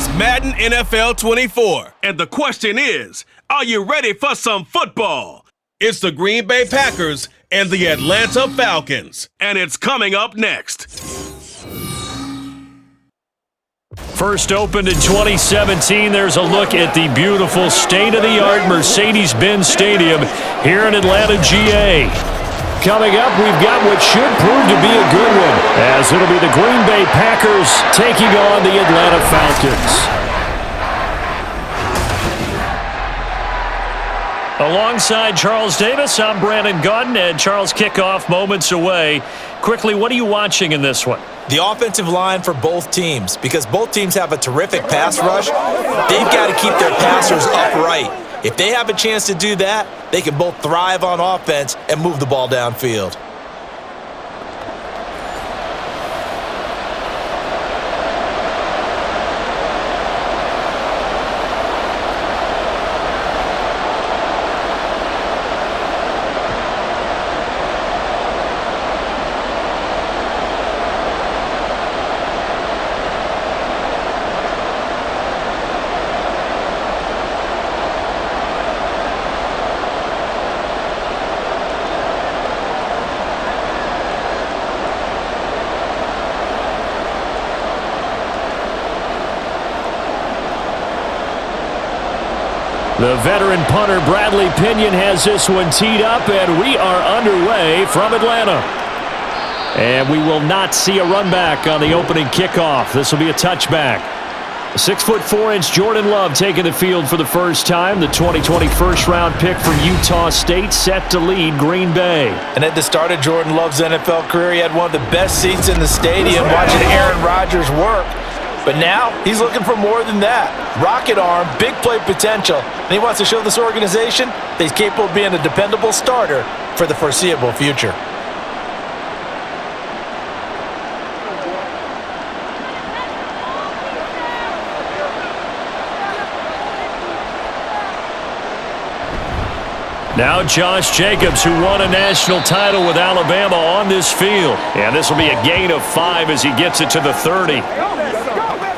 It's Madden NFL 24. And the question is, are you ready for some football? It's the Green Bay Packers and the Atlanta Falcons. And it's coming up next. First opened in 2017, there's a look at the beautiful state-of-the-art Mercedes-Benz Stadium here in Atlanta, GA. Coming up, we've got what should prove to be a good one, as it'll be the Green Bay Packers taking on the Atlanta Falcons. Alongside Charles Davis, I'm Brandon Gaudin, and Charles, kickoff moments away. Quickly, what are you watching in this one? The offensive line for both teams, because both teams have a terrific pass rush. They've got to keep their passers upright. If they have a chance to do that, they can both thrive on offense and move the ball downfield. The veteran punter Bradley Pinion has this one teed up, and we are underway from Atlanta. And we will not see a run back on the opening kickoff. This will be a touchback. 6'4" Jordan Love taking the field for the first time. The 2020 first-round pick from Utah State set to lead Green Bay. And at the start of Jordan Love's NFL career, he had one of the best seats in the stadium watching Aaron Rodgers work. But now, he's looking for more than that. Rocket arm, big play potential, and he wants to show this organization that he's capable of being a dependable starter for the foreseeable future. Now Josh Jacobs, who won a national title with Alabama, on this field. And this will be a gain of 5 as he gets it to the 30.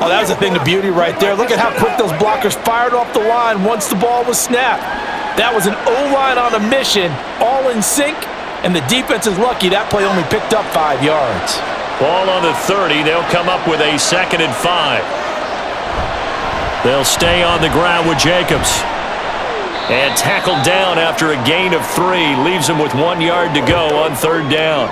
Oh, that was a thing of beauty right there. Look at how quick those blockers fired off the line once the ball was snapped. That was an O-line on a mission, all in sync, and the defense is lucky that play only picked up 5 yards. Ball on the 30. They'll come up with a 2nd and 5. They'll stay on the ground with Jacobs. And tackled down after a gain of 3. Leaves him with 1 yard to go on 3rd down.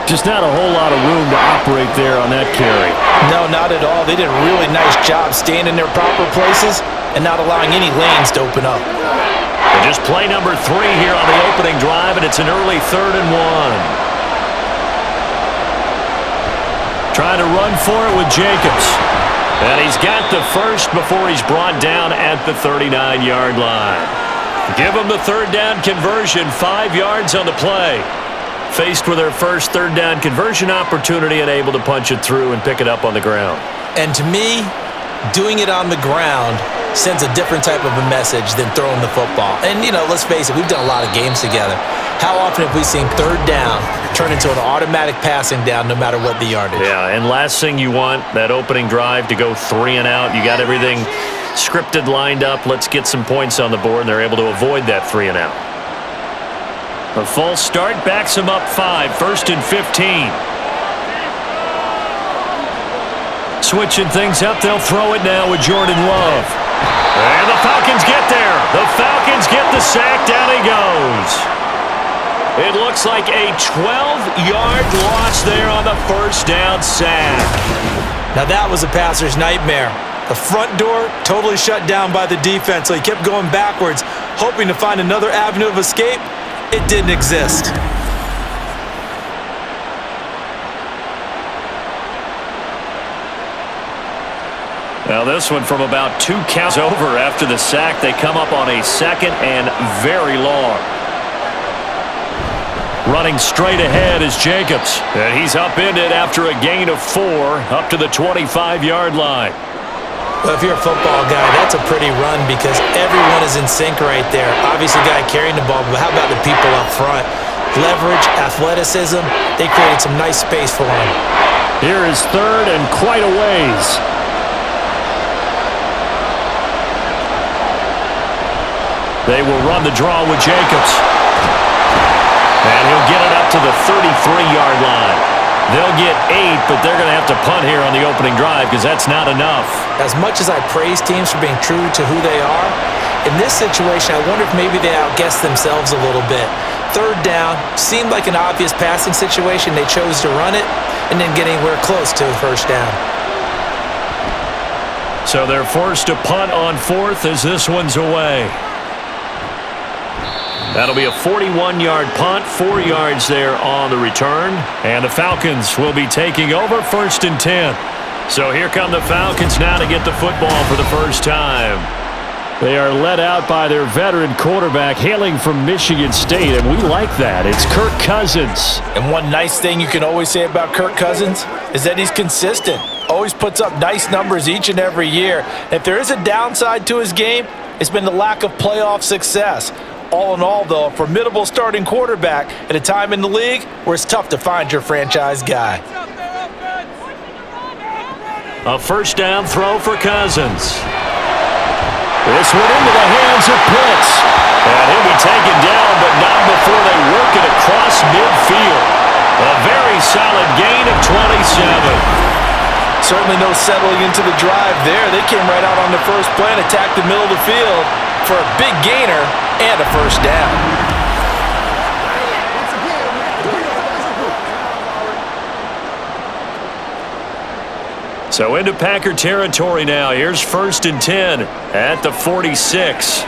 Just not a whole lot of room to operate there on that carry. No, not at all. They did a really nice job staying in their proper places and not allowing any lanes to open up. And just play number 3 here on the opening drive, and it's an early 3rd and 1. Trying to run for it with Jacobs. And he's got the first before he's brought down at the 39-yard line. Give him the 3rd down conversion, 5 yards on the play. Faced with their first 3rd down conversion opportunity and able to punch it through and pick it up on the ground. And to me, doing it on the ground sends a different type of a message than throwing the football. And, you know, let's face it, we've done a lot of games together. How often have we seen 3rd down turn into an automatic passing down no matter what the yardage? Yeah, and last thing you want, that opening drive to go 3 and out. You got everything scripted, lined up. Let's get some points on the board, and they're able to avoid that 3 and out. A false start backs him up 5, 1st and 15. Switching things up, they'll throw it now with Jordan Love. And the Falcons get there. The Falcons get the sack. Down he goes. It looks like a 12-yard loss there on the 1st down sack. Now that was a passer's nightmare. The front door totally shut down by the defense, so he kept going backwards, hoping to find another avenue of escape. It didn't exist. Now this one from about 2 counts over after the sack. They come up on a 2nd and very long. Running straight ahead is Jacobs. And he's upended after a gain of 4 up to the 25-yard line. Well, if you're a football guy, that's a pretty run because everyone is in sync right there. Obviously, the guy carrying the ball, but how about the people up front? Leverage, athleticism, they created some nice space for him. Here is 3rd and quite a ways. They will run the draw with Jacobs. And he'll get it up to the 33-yard line. They'll get 8, but they're going to have to punt here on the opening drive because that's not enough. As much as I praise teams for being true to who they are, in this situation, I wonder if maybe they outguessed themselves a little bit. Third down seemed like an obvious passing situation. They chose to run it and didn't get anywhere close to a first down. So they're forced to punt on fourth as this one's away. That'll be a 41-yard punt, 4 yards there on the return. And the Falcons will be taking over 1st and 10. So here come the Falcons now to get the football for the first time. They are led out by their veteran quarterback hailing from Michigan State, and we like that. It's Kirk Cousins. And one nice thing you can always say about Kirk Cousins is that he's consistent. Always puts up nice numbers each and every year. If there is a downside to his game, it's been the lack of playoff success. All in all, though, a formidable starting quarterback at a time in the league where it's tough to find your franchise guy. A first down throw for Cousins. This one into the hands of Pitts. And he'll be taken down, but not before they work it across midfield. A very solid gain of 27. Certainly no settling into the drive there. They came right out on the first play and attacked the middle of the field for a big gainer and a first down. So into Packer territory now. Here's 1st and 10 at the 46.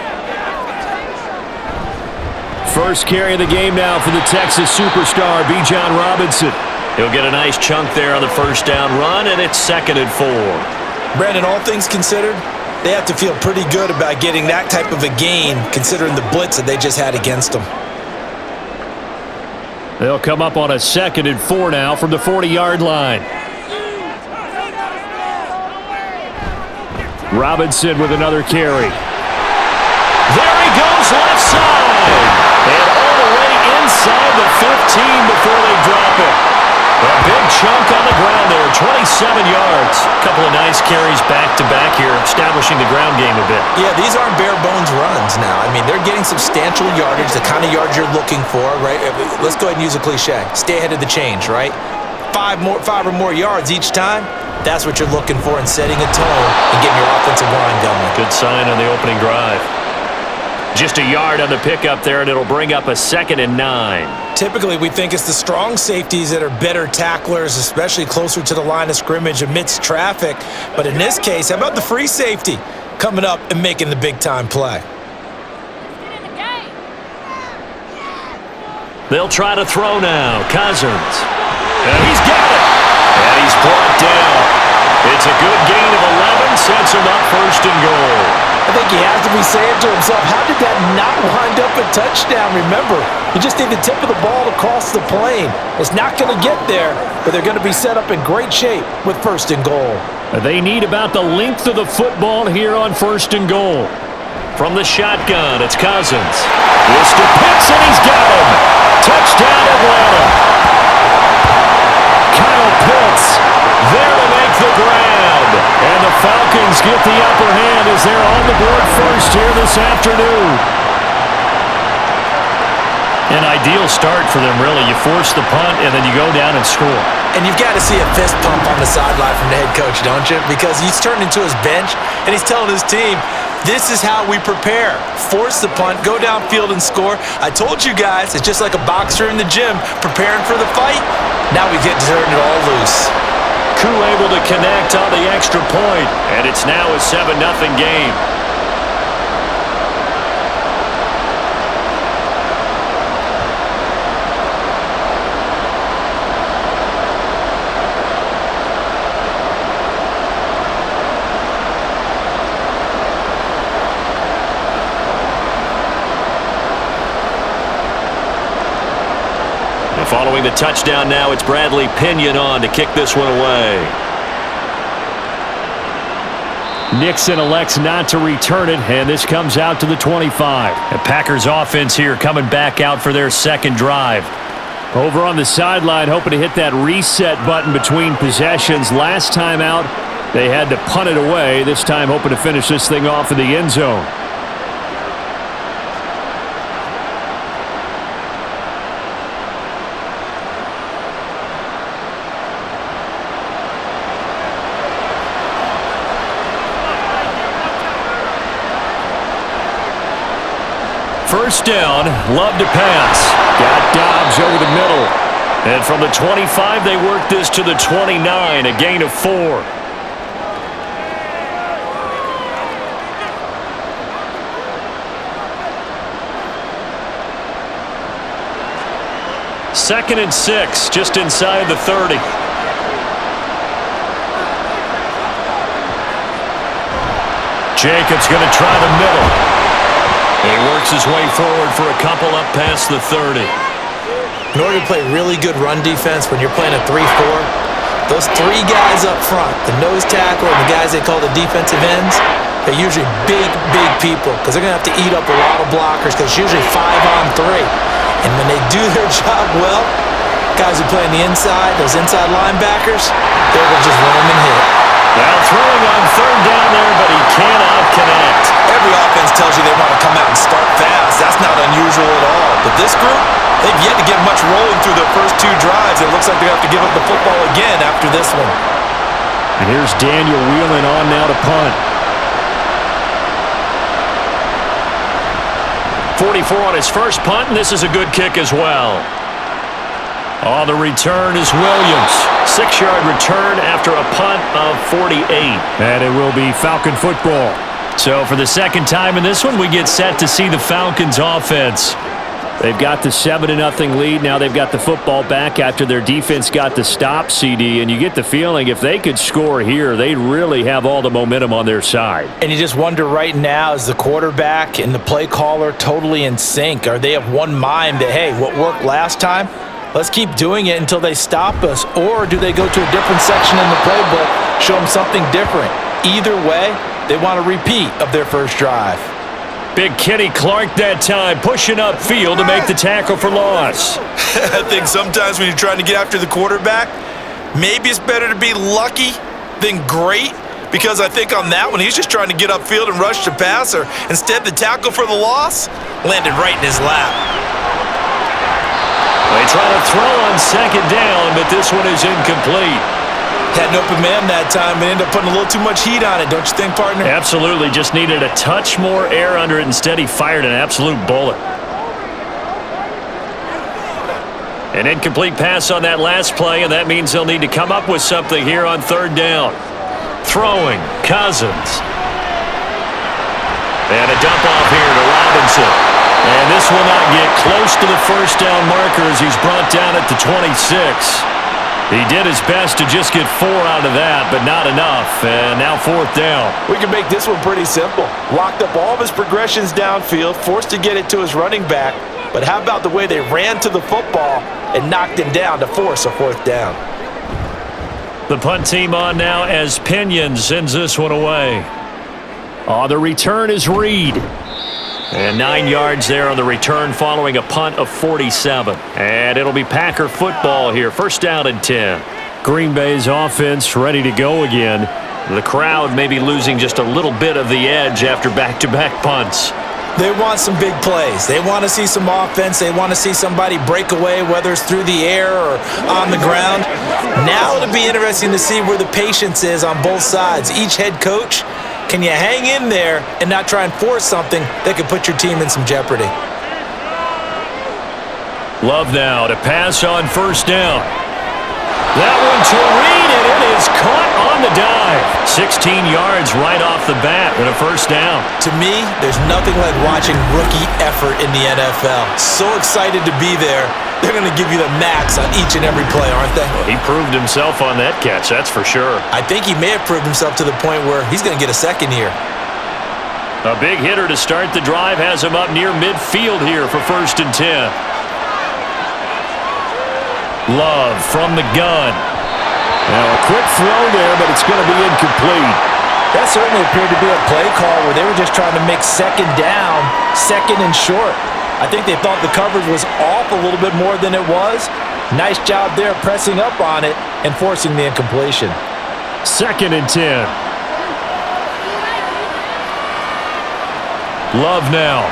First carry of the game now for the Texas superstar, Bijan Robinson. He'll get a nice chunk there on the first down run, and it's 2nd and 4. Brandon, all things considered, they have to feel pretty good about getting that type of a gain considering the blitz that they just had against them. They'll come up on a 2nd and 4 now from the 40-yard line. Robinson with another carry. There he goes, left side. And all the way inside the 15 before they drop it. A big chunk on the ground there, 27 yards. A couple of nice carries back-to-back here, establishing the ground game a bit. Yeah, these aren't bare-bones runs now. I mean, they're getting substantial yardage, the kind of yards you're looking for, right? Let's go ahead and use a cliche. Stay ahead of the change, right? 5 or more yards each time. That's what you're looking for in setting a tone and getting your offensive line going. Good sign on the opening drive. Just a yard on the pickup there, and it'll bring up a 2nd and 9. Typically, we think it's the strong safeties that are better tacklers, especially closer to the line of scrimmage amidst traffic. But in this case, how about the free safety coming up and making the big-time play? They'll try to throw now. Cousins. And he's got it. And he's brought down. It's a good gain of 11, sets him up 1st and goal. I think he has to be saying to himself, how did that not wind up a touchdown? Remember, you just need the tip of the ball to cross the plane. It's not going to get there, but they're going to be set up in great shape with 1st and goal. They need about the length of the football here on 1st and goal. From the shotgun, it's Cousins. This to Pitts, and he's got him. Touchdown, Atlanta. Kyle Pitts there to make the grab. And the Falcons get the upper hand as they're on the board first here this afternoon. An ideal start for them, really. You force the punt, and then you go down and score. And you've got to see a fist pump on the sideline from the head coach, don't you? Because he's turned into his bench, and he's telling his team, this is how we prepare. Force the punt, go downfield and score. I told you guys, it's just like a boxer in the gym preparing for the fight. Now we get to turn it all loose. Koo able to connect on the extra point, and it's now a 7-0 game. Following the touchdown now, it's Bradley Pinion on to kick this one away. Nixon elects not to return it, and this comes out to the 25. The Packers offense here coming back out for their 2nd drive. Over on the sideline, hoping to hit that reset button between possessions. Last time out, they had to punt it away. This time hoping to finish this thing off in the end zone. first down. Love to pass. Got Dobbs over the middle. And from the 25, they work this to the 29, a gain of 4. Second and 6, just inside the 30. Jacobs going to try the middle. He works his way forward for a couple up past the 30. In order to play really good run defense when you're playing a 3-4, those 3 guys up front, the nose tackle and the guys they call the defensive ends, they're usually big people because they're going to have to eat up a lot of blockers because it's usually 5-on-3. And when they do their job well, guys who play on the inside, those inside linebackers, they're going to just roam and hit. Now throwing on third down there, but he cannot connect. Every offense tells you they want to come out and start fast. That's not unusual at all. But this group, they've yet to get much rolling through their first 2 drives. It looks like they have to give up the football again after this one. And here's Daniel Whelan on now to punt. 44 on his first punt, and this is a good kick as well. On the return is Williams. 6-yard return after a punt of 48. And it will be Falcon football. So for the second time in this one, we get set to see the Falcons offense. They've got the 7-0 lead. Now they've got the football back after their defense got the stop, CD. And you get the feeling if they could score here, they'd really have all the momentum on their side. And you just wonder right now, is the quarterback and the play caller totally in sync? Are they of one mind that, hey, what worked last time? Let's keep doing it until they stop us. Or do they go to a different section in the playbook, show them something different? Either way, they want a repeat of their first drive. Big Kenny Clark that time, pushing upfield to make the tackle for loss. I think sometimes when you're trying to get after the quarterback, maybe it's better to be lucky than great. Because I think on that one, he's just trying to get upfield and rush the passer. Instead, the tackle for the loss landed right in his lap. They try to throw on second down, but this one is incomplete. Had an open man that time, but ended up putting a little too much heat on it, don't you think, partner? Absolutely. Just needed a touch more air under it. Instead, he fired an absolute bullet. An incomplete pass on that last play, and that means they'll need to come up with something here on third down. Throwing, Cousins. And a dump off here to Robinson. And this will not get close to the first down marker as he's brought down at the 26. He did his best to just get 4 out of that, but not enough. And now fourth down. We can make this one pretty simple. Locked up all of his progressions downfield, forced to get it to his running back. But how about the way they ran to the football and knocked him down to force a fourth down? The punt team on now as Pinion sends this one away. On the return is Reed. And 9 yards there on the return following a punt of 47. And it'll be Packer football here. First down and 10. Green Bay's offense ready to go again. The crowd may be losing just a little bit of the edge after back-to-back punts. They want some big plays. They want to see some offense. They want to see somebody break away, whether it's through the air or on the ground. Now it'll be interesting to see where the patience is on both sides. Each head coach, can you hang in there and not try and force something that could put your team in some jeopardy? Love now to pass on first down. That one to Reed, and it is caught on the dive. 16 yards right off the bat and a first down. To me, there's nothing like watching rookie effort in the NFL. So excited to be there. They're going to give you the max on each and every play, aren't they? He proved himself on that catch, that's for sure. I think he may have proved himself to the point where he's going to get a second here. A big hitter to start the drive has him up near midfield here for first and 10. Love from the gun. Now a quick throw there, but it's going to be incomplete. That certainly appeared to be a play call where they were just trying to make second down, second and short. I think they thought the coverage was off a little bit more than it was. Nice job there pressing up on it and forcing the incompletion. Second and 10. Love now.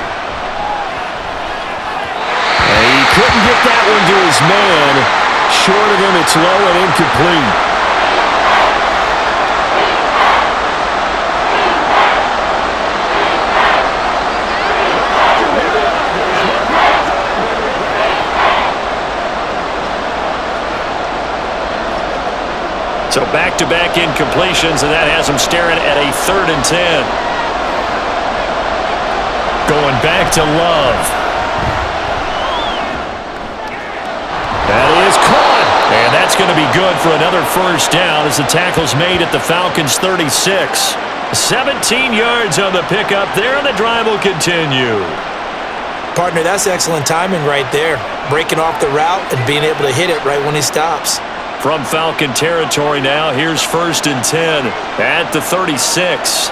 And he couldn't get that one to his man. Short of him, it's low and incomplete. So back-to-back incompletions, and that has them staring at a 3rd and 10. Going back to Love. That is caught. And that's going to be good for another first down as the tackle's made at the Falcons' 36. 17 yards on the pickup there, and the drive will continue. Partner, that's excellent timing right there. Breaking off the route and being able to hit it right when he stops. From Falcon territory now, here's 1st and 10 at the 36.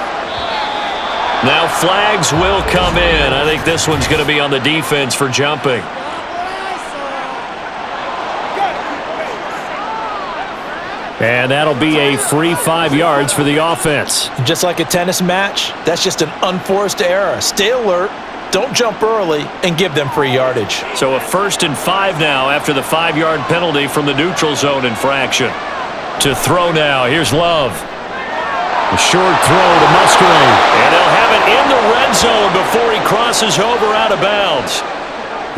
Now flags will come in. I think this one's going to be on the defense for jumping. And that'll be a free 5 yards for the offense. Just like a tennis match, that's just an unforced error. Stay alert, don't jump early, and give them free yardage. So a 1st and 5 now after the 5-yard penalty from the neutral zone infraction. To throw now, here's Love. A short throw to Musgrave. And they'll have it in the red zone before he crosses over out of bounds.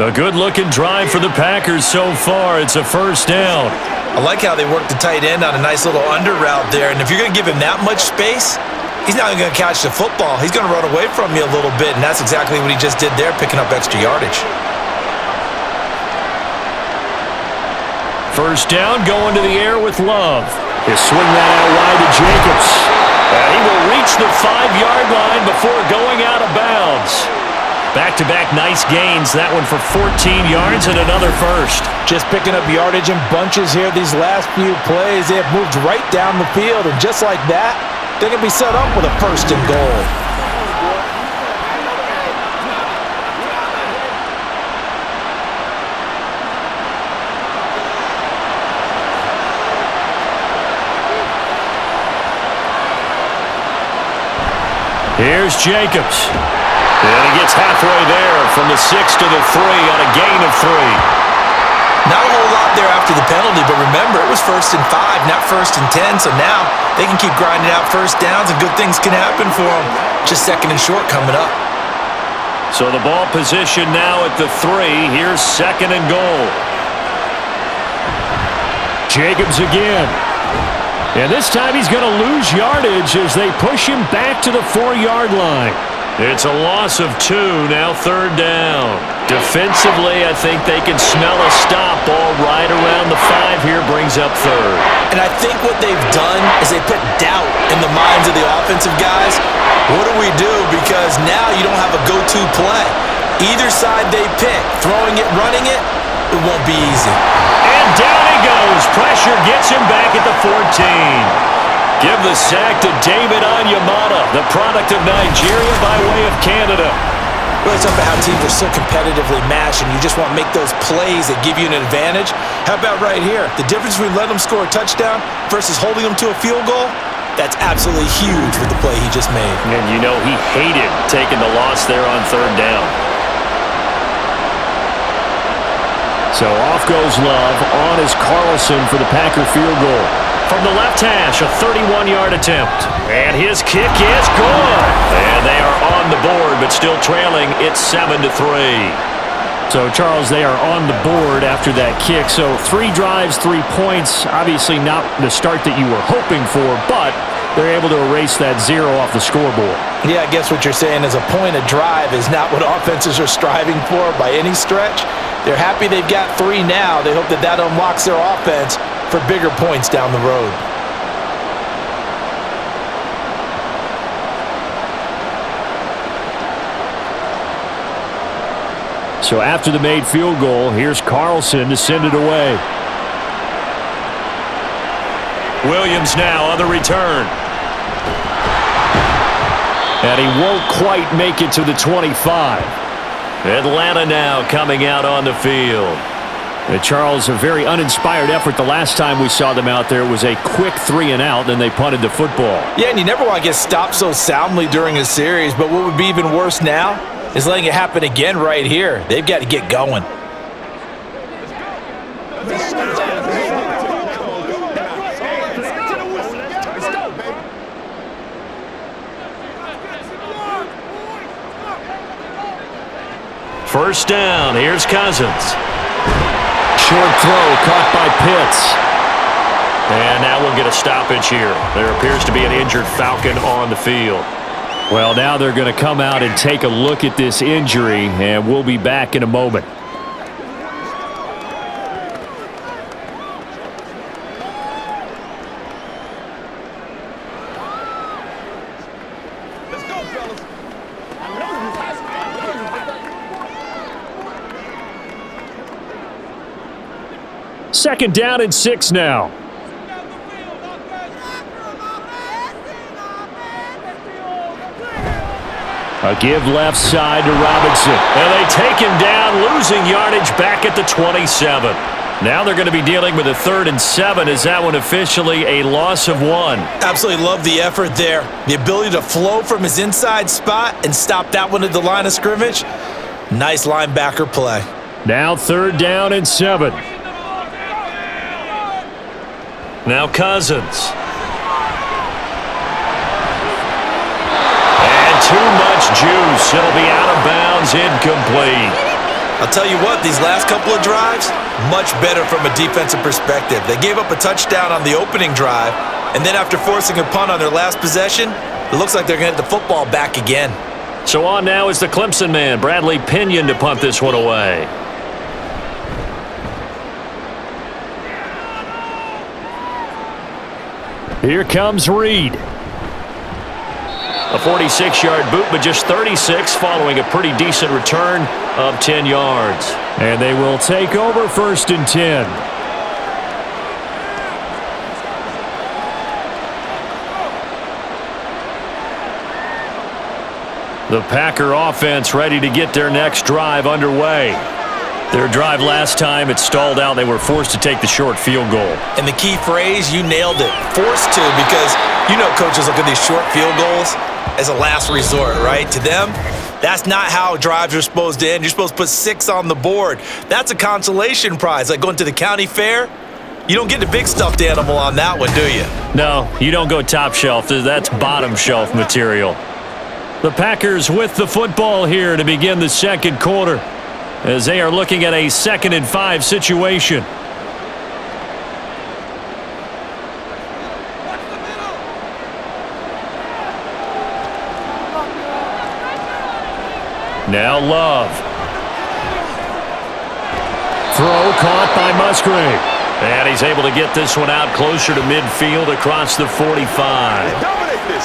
A good-looking drive for the Packers so far. It's a first down. I like how they work the tight end on a nice little under route there. And if you're going to give him that much space, he's not going to catch the football. He's going to run away from you a little bit, and that's exactly what he just did there, picking up extra yardage. First down, going to the air with Love. He'll swing that out wide to Jacobs. And he will reach the 5-yard line before going out of bounds. Back-to-back nice gains. That one for 14 yards and another first. Just picking up yardage in bunches here these last few plays. They have moved right down the field, and just like that, they're going to be set up with a 1st and goal. Here's Jacobs. And he gets halfway there from the 6 to the 3 on a gain of 3. Not a whole lot there after the penalty, but remember, it was 1st and 5, not 1st and 10, so now they can keep grinding out first downs and good things can happen for them. Just 2nd and short coming up. So the ball position now at the 3. Here's 2nd and goal. Jacobs again. And this time he's going to lose yardage as they push him back to the 4-yard line. It's a loss of 2, now 3rd down. Defensively, I think they can smell a stop. Ball right around the 5 here, brings up 3rd. And I think what they've done is they put doubt in the minds of the offensive guys. What do we do? Because now you don't have a go-to play. Either side they pick, throwing it, running it, it won't be easy. And down he goes. Pressure gets him back at the 14. Give the sack to David Onyemata, the product of Nigeria by way of Canada. Really talking about how teams are so competitively matched and you just want to make those plays that give you an advantage. How about right here? The difference between letting them score a touchdown versus holding them to a field goal, that's absolutely huge with the play he just made. And you know he hated taking the loss there on 3rd down. So off goes Love. On is Carlson for the Packer field goal. From the left hash, a 31-yard attempt. And his kick is good. And they are on the board, but still trailing. It's 7-3. So, Charles, they are on the board after that kick. So 3 drives, 3 points. Obviously not the start that you were hoping for, but they're able to erase that 0 off the scoreboard. Yeah, I guess what you're saying is a point of drive is not what offenses are striving for by any stretch. They're happy they've got 3 now. They hope that that unlocks their offense for bigger points down the road. So after the made field goal, here's Carlson to send it away. Williams now on the return. And he won't quite make it to the 25. Atlanta now coming out on the field. Charles, a very uninspired effort the last time we saw them out there. It was a quick 3 and out, then they punted the football. Yeah, and you never want to get stopped so soundly during a series, but what would be even worse now is letting it happen again right here. They've got to get going. First down, here's Cousins. Short throw caught by Pitts. And now we'll get a stoppage here. There appears to be an injured Falcon on the field. Well, now they're going to come out and take a look at this injury, and we'll be back in a moment. Let's go, fellas. Second down and 6 now. A give left side to Robinson. And they take him down, losing yardage back at the 27. Now they're going to be dealing with a 3rd and 7. Is that one officially a loss of 1? Absolutely love the effort there. The ability to flow from his inside spot and stop that one at the line of scrimmage. Nice linebacker play. Now 3rd down and 7. Now Cousins. And too much juice. It'll be out of bounds, incomplete. I'll tell you what, these last couple of drives, much better from a defensive perspective. They gave up a touchdown on the opening drive, and then after forcing a punt on their last possession, it looks like they're going to get the football back again. So on now is the Clemson man, Bradley Pinion, to punt this one away. Here comes Reed. A 46-yard boot, but just 36 following a pretty decent return of 10 yards. And they will take over 1st and 10. The Packer offense ready to get their next drive underway. Their drive last time, it stalled out. They were forced to take the short field goal. And the key phrase, you nailed it. Forced to, because you know coaches look at these short field goals as a last resort, right? To them, that's not how drives are supposed to end. You're supposed to put 6 on the board. That's a consolation prize, like going to the county fair. You don't get the big stuffed animal on that one, do you? No, you don't go top shelf. That's bottom shelf material. The Packers with the football here to begin the second quarter, as they are looking at a 2nd and 5 situation. Now Love. Throw caught by Musgrave. And he's able to get this one out closer to midfield across the 45.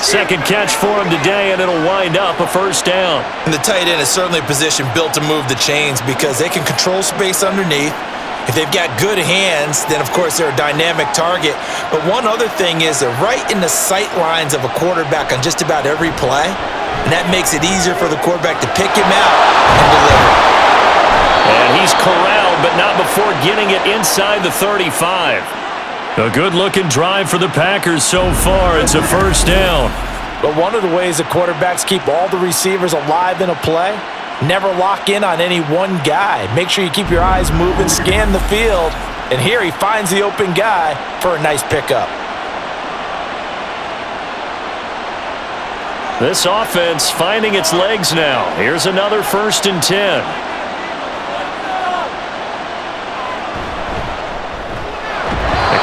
Second catch for him today, and it'll wind up a 1st down. And the tight end is certainly a position built to move the chains because they can control space underneath. If they've got good hands, then of course they're a dynamic target. But one other thing is they're right in the sight lines of a quarterback on just about every play. And that makes it easier for the quarterback to pick him out and deliver. And he's corralled, but not before getting it inside the 35. A good-looking drive for the Packers so far. It's a 1st down. But one of the ways the quarterbacks keep all the receivers alive in a play, never lock in on any one guy. Make sure you keep your eyes moving, scan the field. And here he finds the open guy for a nice pickup. This offense finding its legs now. Here's another 1st and 10.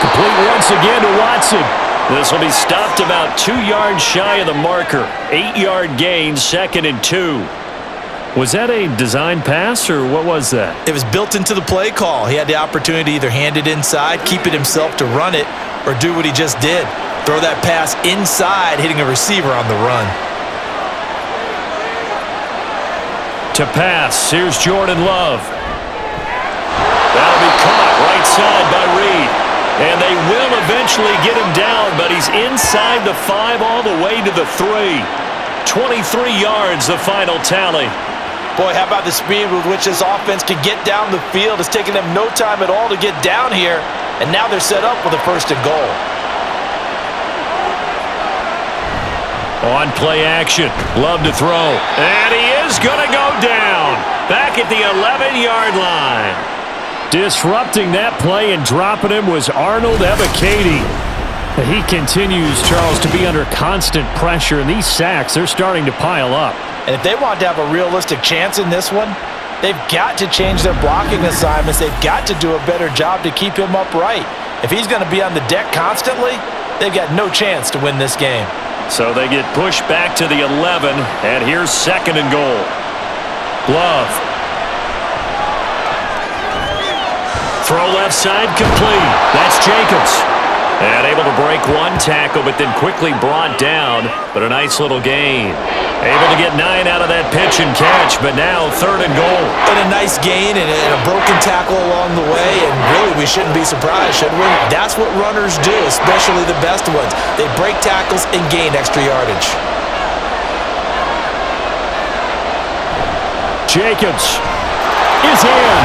Complete once again to Watson. This will be stopped about 2 yards shy of the marker. 8-yard gain, 2nd and 2. Was that a design pass, or what was that? It was built into the play call. He had the opportunity to either hand it inside, keep it himself to run it, or do what he just did. Throw that pass inside, hitting a receiver on the run. To pass, here's Jordan Love. That'll be caught right side by Reed. And they will eventually get him down, but he's inside the 5 all the way to the 3. 23 yards, the final tally. Boy, how about the speed with which this offense can get down the field? It's taken them no time at all to get down here, and now they're set up with a 1st and goal. On play action, Love to throw, and he is going to go down. Back at the 11-yard line. Disrupting that play and dropping him was Arnold Ebiketie. He continues, Charles, to be under constant pressure, and these sacks, they're starting to pile up. And if they want to have a realistic chance in this one, they've got to change their blocking assignments. They've got to do a better job to keep him upright. If he's going to be on the deck constantly, they've got no chance to win this game. So they get pushed back to the 11, and here's 2nd and goal. Glove. Throw left side, complete. That's Jacobs. And able to break one tackle, but then quickly brought down. But a nice little gain. Able to get 9 out of that pitch and catch, but now 3rd and goal. And a nice gain and a broken tackle along the way, and really we shouldn't be surprised, should we? That's what runners do, especially the best ones. They break tackles and gain extra yardage. Jacobs is in.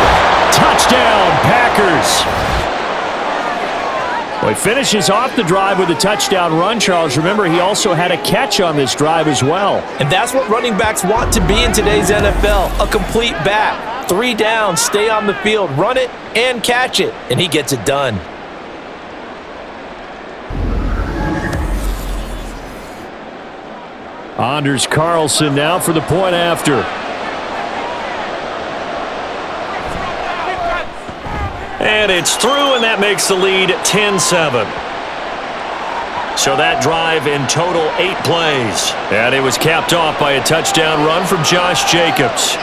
Touchdown, Packers. Well, he finishes off the drive with a touchdown run, Charles. Remember, he also had a catch on this drive as well. And that's what running backs want to be in today's NFL, a complete back. 3 down, stay on the field, run it, and catch it, and he gets it done. Anders Carlson now for the point after. And it's through, and that makes the lead 10-7. So that drive in total 8 plays. And it was capped off by a touchdown run from Josh Jacobs.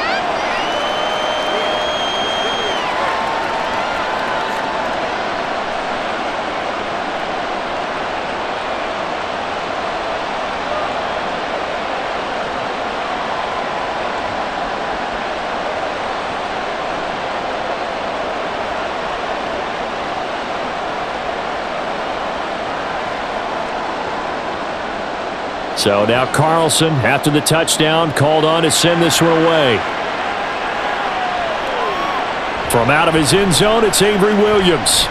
So now Carlson, after the touchdown, called on to send this one away. From out of his end zone, it's Avery Williams.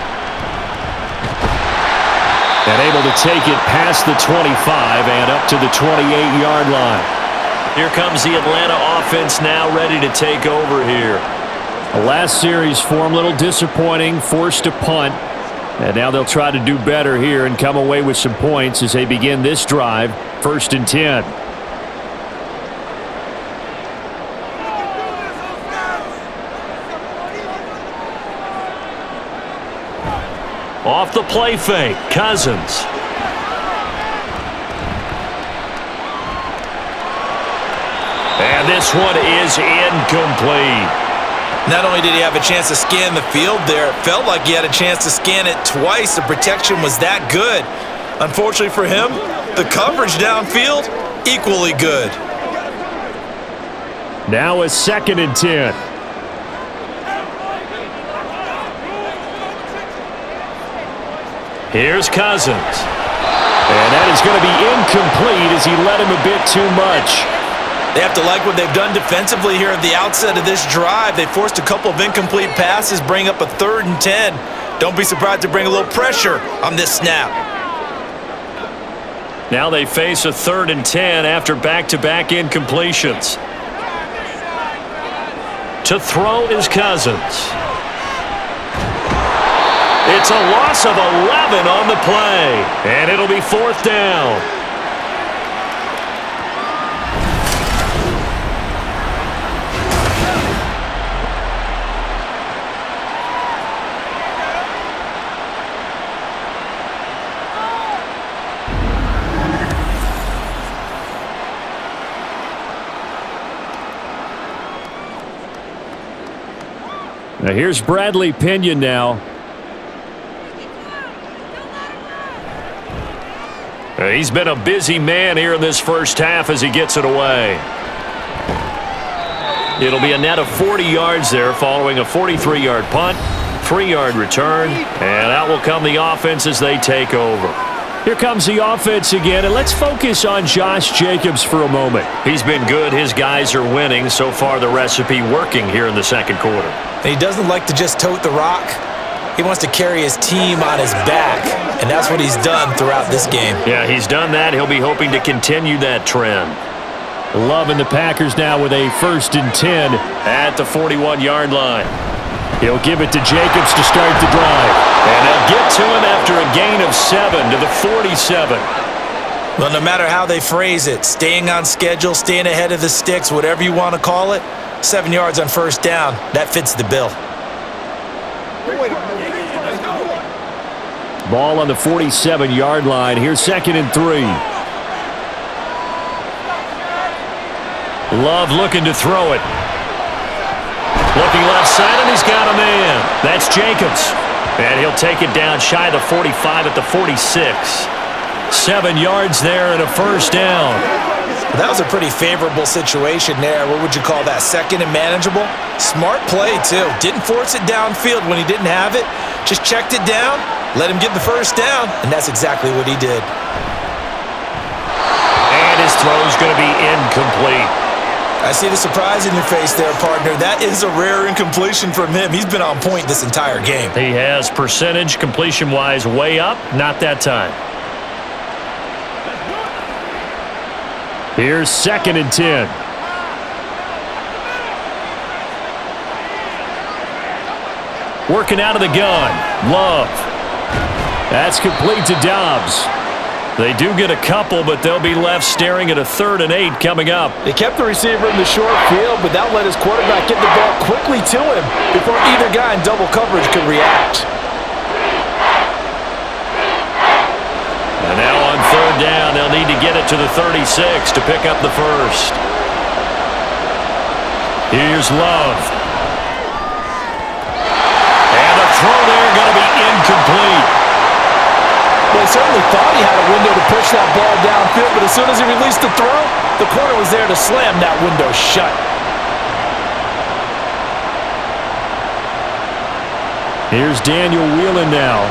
And able to take it past the 25 and up to the 28-yard line. Here comes the Atlanta offense now ready to take over here. The last series for him, a little disappointing, forced to punt. And now they'll try to do better here and come away with some points as they begin this drive, 1st and 10. Off the play fake, Cousins. And this one is incomplete. Not only did he have a chance to scan the field there, it felt like he had a chance to scan it twice. The protection was that good. Unfortunately for him, the coverage downfield, equally good. Now a 2nd and 10. Here's Cousins. And that is going to be incomplete as he led him a bit too much. They have to like what they've done defensively here at the outset of this drive. They forced a couple of incomplete passes, bring up a 3rd and 10. Don't be surprised to bring a little pressure on this snap. Now they face a 3rd and 10 after back-to-back incompletions. To throw is Cousins. It's a loss of 11 on the play, and it'll be 4th down. Now here's Bradley Pinion now. He's been a busy man here in this first half as he gets it away. It'll be a net of 40 yards there following a 43-yard punt, 3-yard return, and out will come the offense as they take over. Here comes the offense again, and let's focus on Josh Jacobs for a moment. He's been good. His guys are winning. So far, the recipe working here in the second quarter. He doesn't like to just tote the rock. He wants to carry his team on his back, and that's what he's done throughout this game. Yeah, he's done that. He'll be hoping to continue that trend. Loving the Packers now with a 1st and 10 at the 41-yard line. He'll give it to Jacobs to start the drive. And they'll get to him after a gain of 7 to the 47. Well, no matter how they phrase it, staying on schedule, staying ahead of the sticks, whatever you want to call it, 7 yards on 1st down, that fits the bill. Ball on the 47-yard line. Here's 2nd and 3. Love looking to throw it. Looking left side, and he's got a man. That's Jacobs. And he'll take it down shy of the 45 at the 46. 7 yards there and a first down. That was a pretty favorable situation there. What would you call that? 2nd and manageable? Smart play, too. Didn't force it downfield when he didn't have it. Just checked it down, let him get the first down, and that's exactly what he did. And his throw's going to be incomplete. I see the surprise in your face there, partner. That is a rare incompletion from him. He's been on point this entire game. He has percentage completion-wise way up. Not that time. Here's 2nd and 10. Working out of the gun. Love. That's complete to Dobbs. They do get a couple, but they'll be left staring at a 3rd and 8 coming up. They kept the receiver in the short field, but that let his quarterback get the ball quickly to him before either guy in double coverage could react. And now on 3rd down, they'll need to get it to the 36 to pick up the first. Here's Love. And the throw there going to be incomplete. Well, he certainly thought he had a window to push that ball downfield, but as soon as he released the throw, the corner was there to slam that window shut. Here's Daniel Whelan now.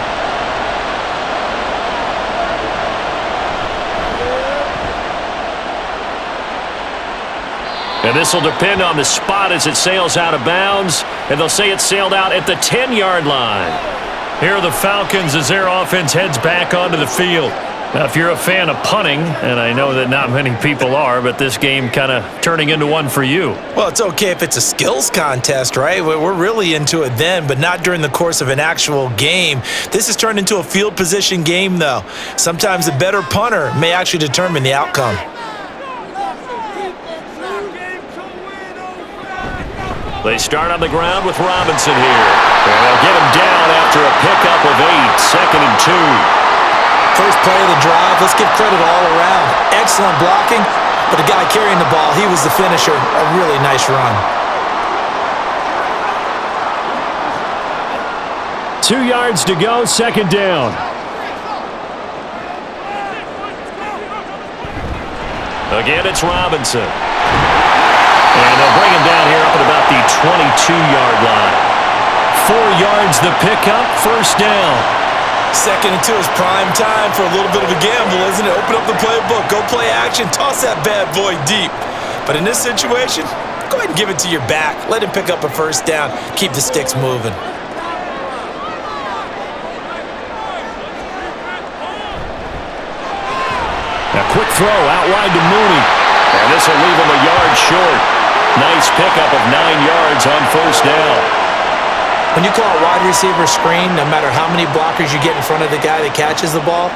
And this will depend on the spot as it sails out of bounds, and they'll say it sailed out at the 10-yard line. Here are the Falcons as their offense heads back onto the field. Now, if you're a fan of punting, and I know that not many people are, but this game kind of turning into one for you. Well, it's okay if it's a skills contest, right? We're really into it then, but not during the course of an actual game. This has turned into a field position game, though. Sometimes the better punter may actually determine the outcome. They start on the ground with Robinson here. And they'll get him down after a pickup of 8, 2nd and 2. First play of the drive, let's give credit all around. Excellent blocking, but the guy carrying the ball, he was the finisher. A really nice run. 2 yards to go, 2nd down. Again, it's Robinson. And they'll bring him down here up at about the 22-yard line. 4 yards the pickup, first down. 2nd and 2 is prime time for a little bit of a gamble, isn't it? Open up the playbook, go play action, toss that bad boy deep. But in this situation, go ahead and give it to your back. Let him pick up a first down. Keep the sticks moving. A quick throw out wide to Mooney. And this will leave him a yard short. Nice pickup of 9 yards on first down. When you call a wide receiver screen, no matter how many blockers you get in front of the guy that catches the ball,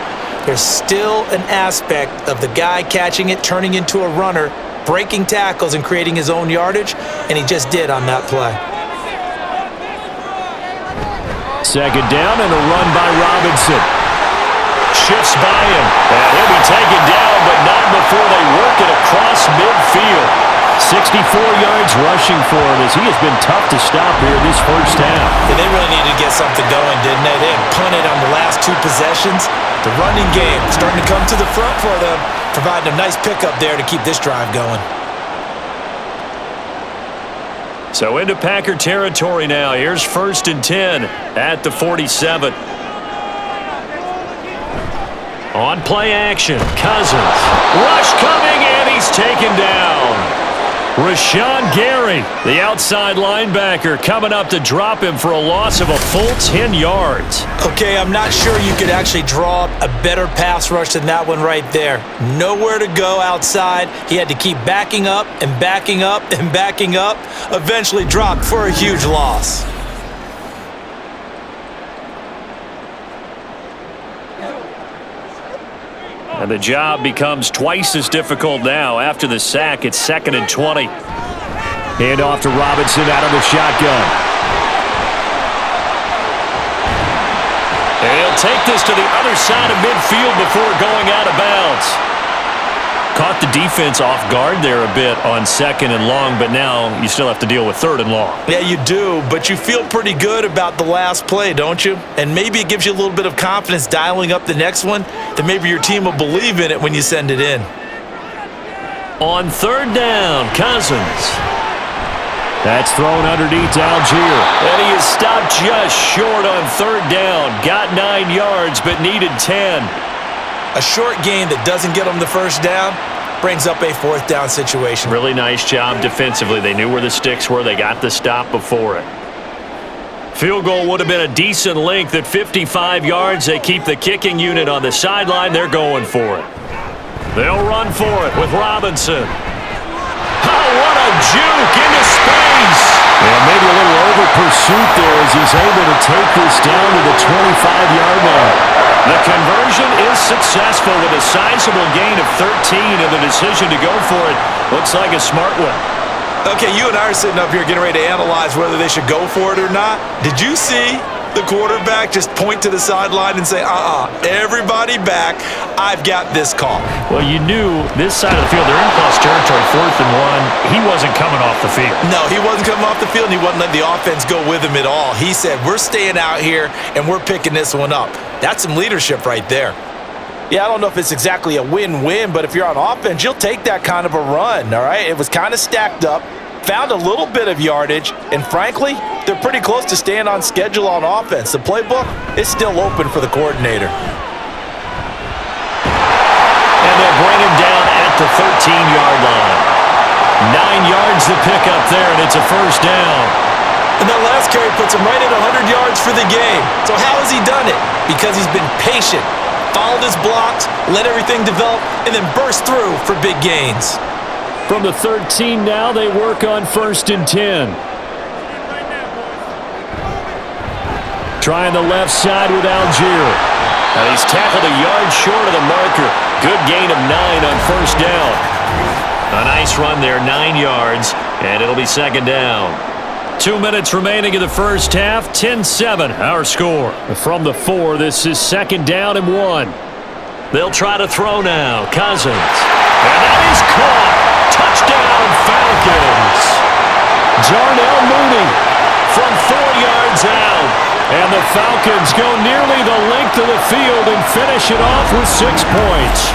there's still an aspect of the guy catching it, turning into a runner, breaking tackles and creating his own yardage, and he just did on that play. 2nd down and a run by Robinson. Shifts by him, and he'll be taken down, but not before they work it across midfield. 64 yards rushing for him as he has been tough to stop here this first half. Yeah, they really needed to get something going, didn't they? They had punted on the last 2 possessions. The running game starting to come to the front for them, providing a nice pickup there to keep this drive going. So into Packer territory now. Here's 1st and 10 at the 47. On play action, Cousins. Rush coming, and he's taken down. Rashawn Gary, the outside linebacker, coming up to drop him for a loss of a full 10 yards. Okay, I'm not sure you could actually draw up a better pass rush than that one right there. Nowhere to go outside. He had to keep backing up and backing up and backing up. Eventually dropped for a huge loss. And the job becomes twice as difficult now. After the sack, it's 2nd and 20. Hand off to Robinson out of the shotgun. And he'll They'll take this to the other side of midfield before going out of bounds. Caught the defense off guard there a bit on 2nd and long, but now you still have to deal with 3rd and long. Yeah, you do, but you feel pretty good about the last play, don't you? And maybe it gives you a little bit of confidence dialing up the next one, that maybe your team will believe in it when you send it in. On 3rd down, Cousins. That's thrown underneath to Algier. And he is stopped just short on 3rd down. Got 9 yards, but needed 10. A short gain that doesn't get them the 1st down brings up a 4th down situation. Really nice job defensively. They knew where the sticks were. They got the stop before it. Field goal would have been a decent length at 55 yards. They keep the kicking unit on the sideline. They're going for it. They'll run for it with Robinson. Oh, what a juke into space. Yeah, maybe a little over-pursuit there as he's able to take this down to the 25-yard line. The conversion is successful with a sizable gain of 13, and the decision to go for it looks like a smart one. Okay, you and I are sitting up here getting ready to analyze whether they should go for it or not. Did you see the quarterback just point to the sideline and say, everybody back, I've got this call? Well, you knew this side of the field, they're in plus territory, 4th and 1. He wasn't coming off the field. No, he wasn't coming off the field, and he wasn't letting the offense go with him at all. He said, we're staying out here, and we're picking this one up. That's some leadership right there. Yeah, I don't know if it's exactly a win-win, but if you're on offense, you'll take that kind of a run, all right? It was kind of stacked up, found a little bit of yardage, and frankly, they're pretty close to staying on schedule on offense. The playbook is still open for the coordinator. And they'll bring him down at the 13-yard line. 9 yards to pick up there, and it's a 1st down. And that last carry puts him right at 100 yards for the game. So how has he done it? Because he's been patient, followed his blocks, let everything develop, and then burst through for big gains. From the 13 now, they work on 1st and 10. Trying the left side with Algier. And he's tackled a yard short of the marker. Good gain of 9 on 1st down. A nice run there, 9 yards, and it'll be 2nd down. 2 minutes remaining in the 1st half, 10-7, our score. From the 4, this is 2nd down and 1. They'll try to throw now. Cousins. And that is caught. Touchdown, Falcons. Darnell Mooney from 4 yards out. And the Falcons go nearly the length of the field and finish it off with 6 points.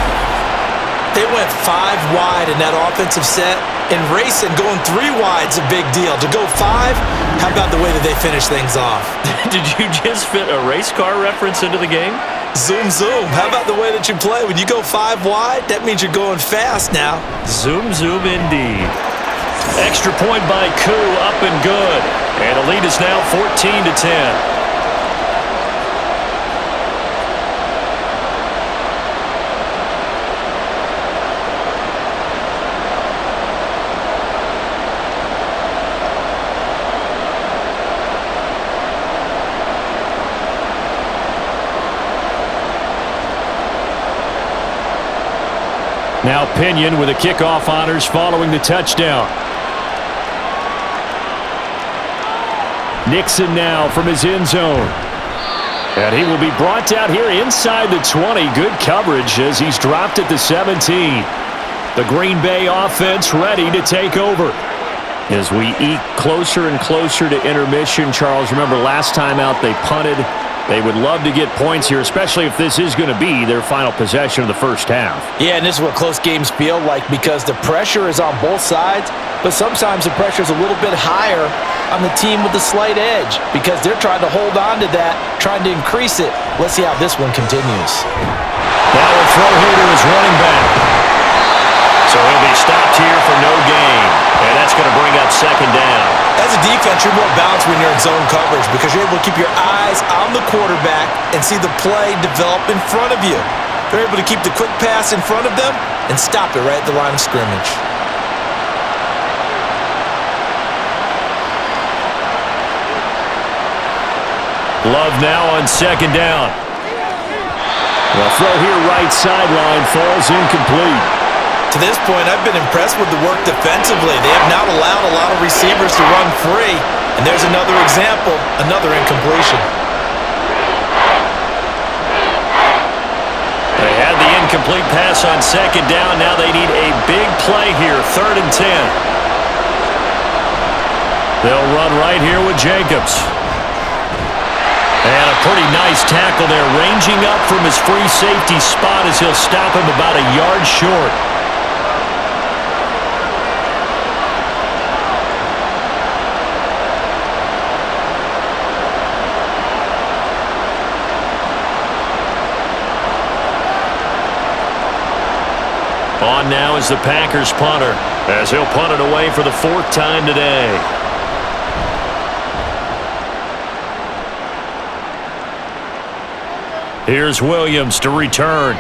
They went 5 wide in that offensive set, and racing going 3 wide's a big deal. To go 5, how about the way that they finish things off? Did you just fit a race car reference into the game? Zoom, zoom. How about the way that you play? When you go 5 wide, that means you're going fast now. Zoom, zoom indeed. Extra point by Koo, up and good. And the lead is now 14-10. Now Pinion with the kickoff honors following the touchdown. Nixon now from his end zone. And he will be brought down here inside the 20. Good coverage as he's dropped at the 17. The Green Bay offense ready to take over. As we eke closer and closer to intermission, Charles, remember last time out they punted. They would love to get points here, especially if this is going to be their final possession of the 1st half. Yeah, and this is what close games feel like because the pressure is on both sides, but sometimes the pressure is a little bit higher on the team with the slight edge because they're trying to hold on to that, trying to increase it. Let's see how this one continues. Now a throw here to his running back. So he'll be stopped here for no gain, and that's going to bring up 2nd down. As a defense, you're more balanced when you're in zone coverage because you're able to keep your eyes on the quarterback and see the play develop in front of you. They're able to keep the quick pass in front of them and stop it right at the line of scrimmage. Love now on 2nd down. The throw here right sideline falls incomplete. To this point, I've been impressed with the work defensively. They have not allowed a lot of receivers to run free. And there's another example, another incompletion. incomplete pass on second down. Now they need a big play here, 3rd and 10. They'll run right here with Jacobs. And a pretty nice tackle there, ranging up from his free safety spot as he'll stop him about a yard short. On now is the Packers punter, as he'll punt it away for the 4th time today. Here's Williams to return.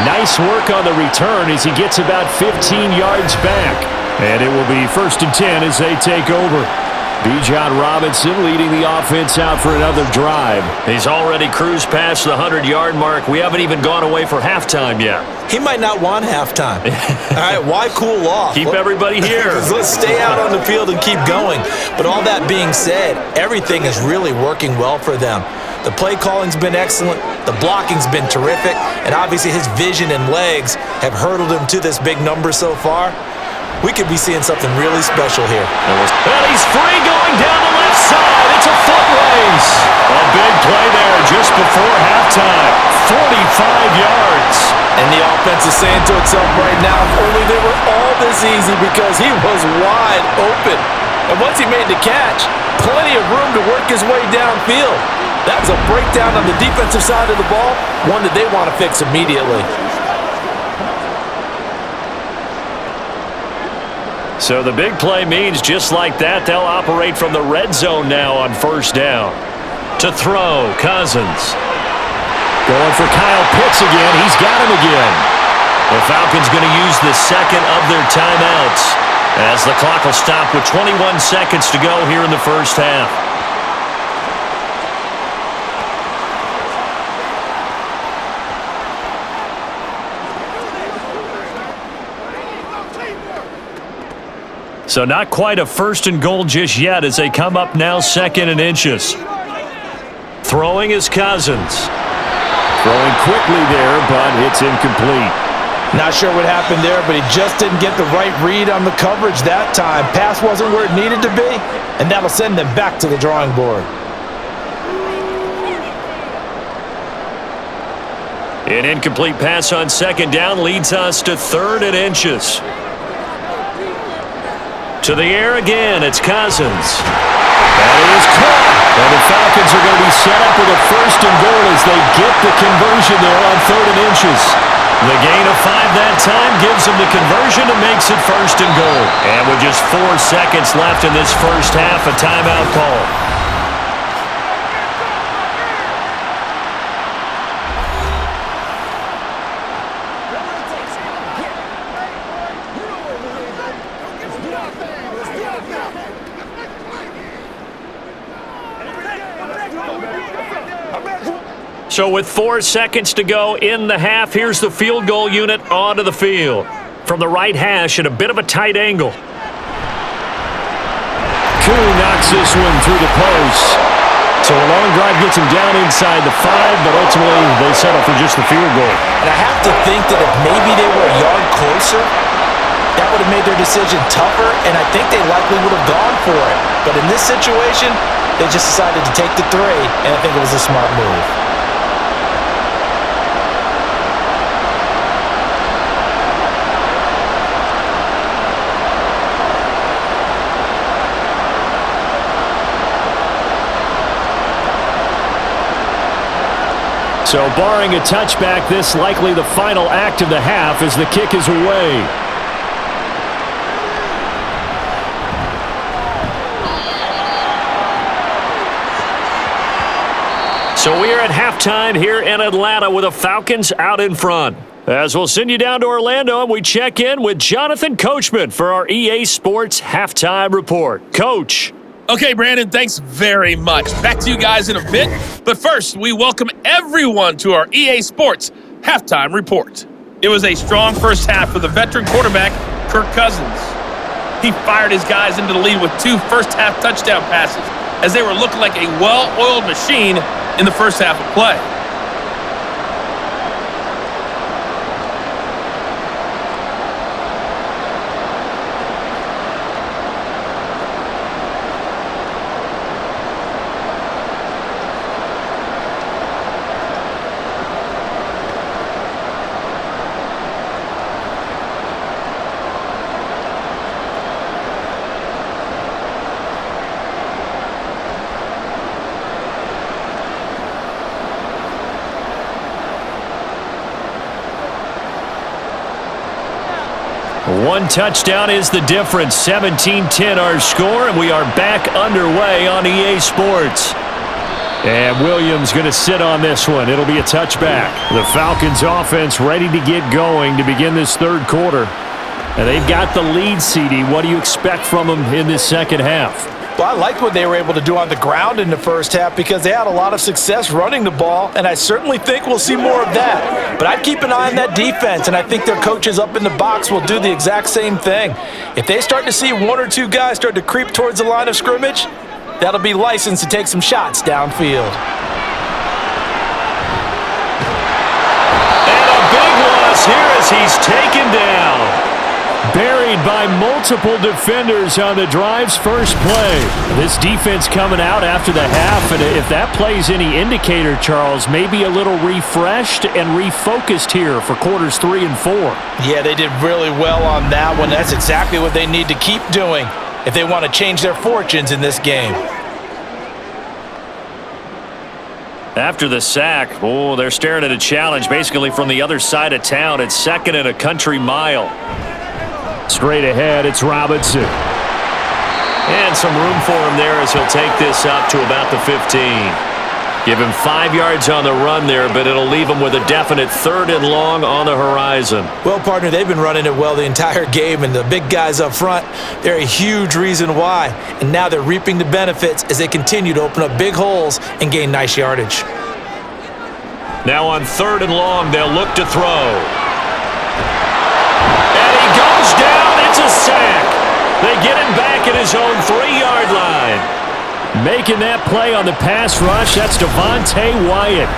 Nice work on the return as he gets about 15 yards back. And it will be 1st and 10 as they take over. Bijan Robinson leading the offense out for another drive. He's already cruised past the 100-yard mark. We haven't even gone away for halftime yet. He might not want halftime. All right, why cool off? Keep everybody here. Let's stay out on the field and keep going. But all that being said, everything is really working well for them. The play calling's been excellent, the blocking's been terrific, and obviously his vision and legs have hurdled him to this big number so far. We could be seeing something really special here. And he's free going down the left side. It's a foot race. A big play there just before halftime. 45 yards. And the offense is saying to itself right now, if only they were all this easy, because he was wide open. And once he made the catch, plenty of room to work his way downfield. That was a breakdown on the defensive side of the ball, one that they want to fix immediately. So the big play means just like that, they'll operate from the red zone now on 1st down. To throw, Cousins. Going for Kyle Pitts again. He's got him again. The Falcons going to use the 2nd of their timeouts as the clock will stop with 21 seconds to go here in the 1st half. So not quite a 1st and goal just yet as they come up now 2nd and inches. Throwing is Cousins. Throwing quickly there, but it's incomplete. Not sure what happened there, but he just didn't get the right read on the coverage that time. Pass wasn't where it needed to be, and that'll send them back to the drawing board. An incomplete pass on 2nd down leads us to 3rd and inches. To the air again, it's Cousins. That is caught. And the Falcons are going to be set up with a 1st and goal as they get the conversion there on 3rd and inches. The gain of 5 that time gives them the conversion and makes it 1st and goal. And with just 4 seconds left in this 1st half, a timeout call. So with 4 seconds to go in the half, here's the field goal unit onto the field. From the right hash at a bit of a tight angle. Koo knocks this one through the post. So a long drive gets him down inside the 5, but ultimately they settle for just the field goal. And I have to think that if maybe they were a yard closer, that would have made their decision tougher, and I think they likely would have gone for it. But in this situation, they just decided to take the 3, and I think it was a smart move. So barring a touchback, this likely the final act of the half as the kick is away. So we are at halftime here in Atlanta with the Falcons out in front. As we'll send you down to Orlando and we check in with Jonathan Coachman for our EA Sports Halftime Report. Coach. Okay, Brandon, thanks very much. Back to you guys in a bit. But first, we welcome everyone to our EA Sports Halftime Report. It was a strong 1st half for the veteran quarterback, Kirk Cousins. He fired his guys into the lead with 2 first-half touchdown passes as they were looking like a well-oiled machine in the 1st half of play. One touchdown is the difference. 17-10 our score, and we are back underway on EA Sports. And Williams going to sit on this one. It'll be a touchback. The Falcons offense ready to get going to begin this third quarter. And they've got the lead, CD. What do you expect from them in this second half? Well, I liked what they were able to do on the ground in the first half because they had a lot of success running the ball, and I certainly think we'll see more of that. But I'd keep an eye on that defense, and I think their coaches up in the box will do the exact same thing. If they start to see one or two guys start to creep towards the line of scrimmage, that'll be licensed to take some shots downfield. And a big loss here as he's taken down. Buried by multiple defenders on the drive's first play. This defense coming out after the half, and if that play's any indicator, Charles, maybe a little refreshed and refocused here for quarters 3 and 4. Yeah, they did really well on that one. That's exactly what they need to keep doing if they want to change their fortunes in this game. After the sack, they're staring at a challenge basically from the other side of town. It's second and a country mile. Straight ahead, it's Robinson. And some room for him there as he'll take this up to about the 15. Give him 5 yards on the run there, but it'll leave him with a definite 3rd and long on the horizon. Well, partner, they've been running it well the entire game, and the big guys up front, they're a huge reason why. And now they're reaping the benefits as they continue to open up big holes and gain nice yardage. Now on 3rd and long, they'll look to throw. Goes down, it's a sack. They get him back at his own 3-yard line. Making that play on the pass rush, that's Devontae Wyatt.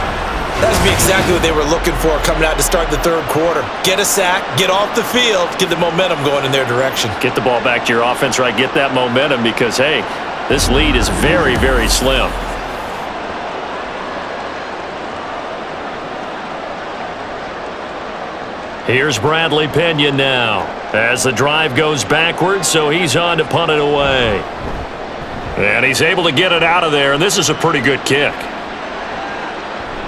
That's exactly what they were looking for coming out to start the third quarter. Get a sack, get off the field, get the momentum going in their direction. Get the ball back to your offense, right? Get that momentum because, hey, this lead is very, very slim. Here's Bradley Pinion now as the drive goes backwards, so he's on to punt it away. And he's able to get it out of there, and this is a pretty good kick.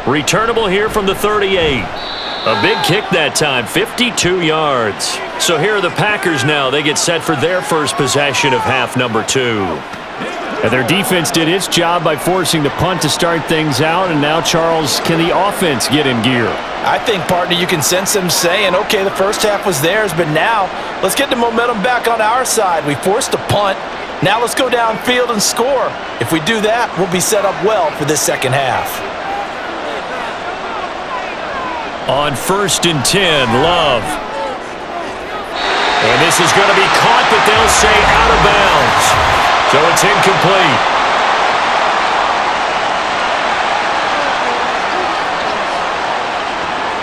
Returnable here from the 38. A big kick that time, 52 yards. So here are the Packers now. They get set for their first possession of half number 2. And their defense did its job by forcing the punt to start things out, and now, Charles, can the offense get in gear? I think, partner, you can sense them saying, okay, the first half was theirs, but now let's get the momentum back on our side. We forced a punt. Now let's go downfield and score. If we do that, we'll be set up well for this second half. On 1st and 10, Love. And this is going to be caught, but they'll say out of bounds. So it's incomplete.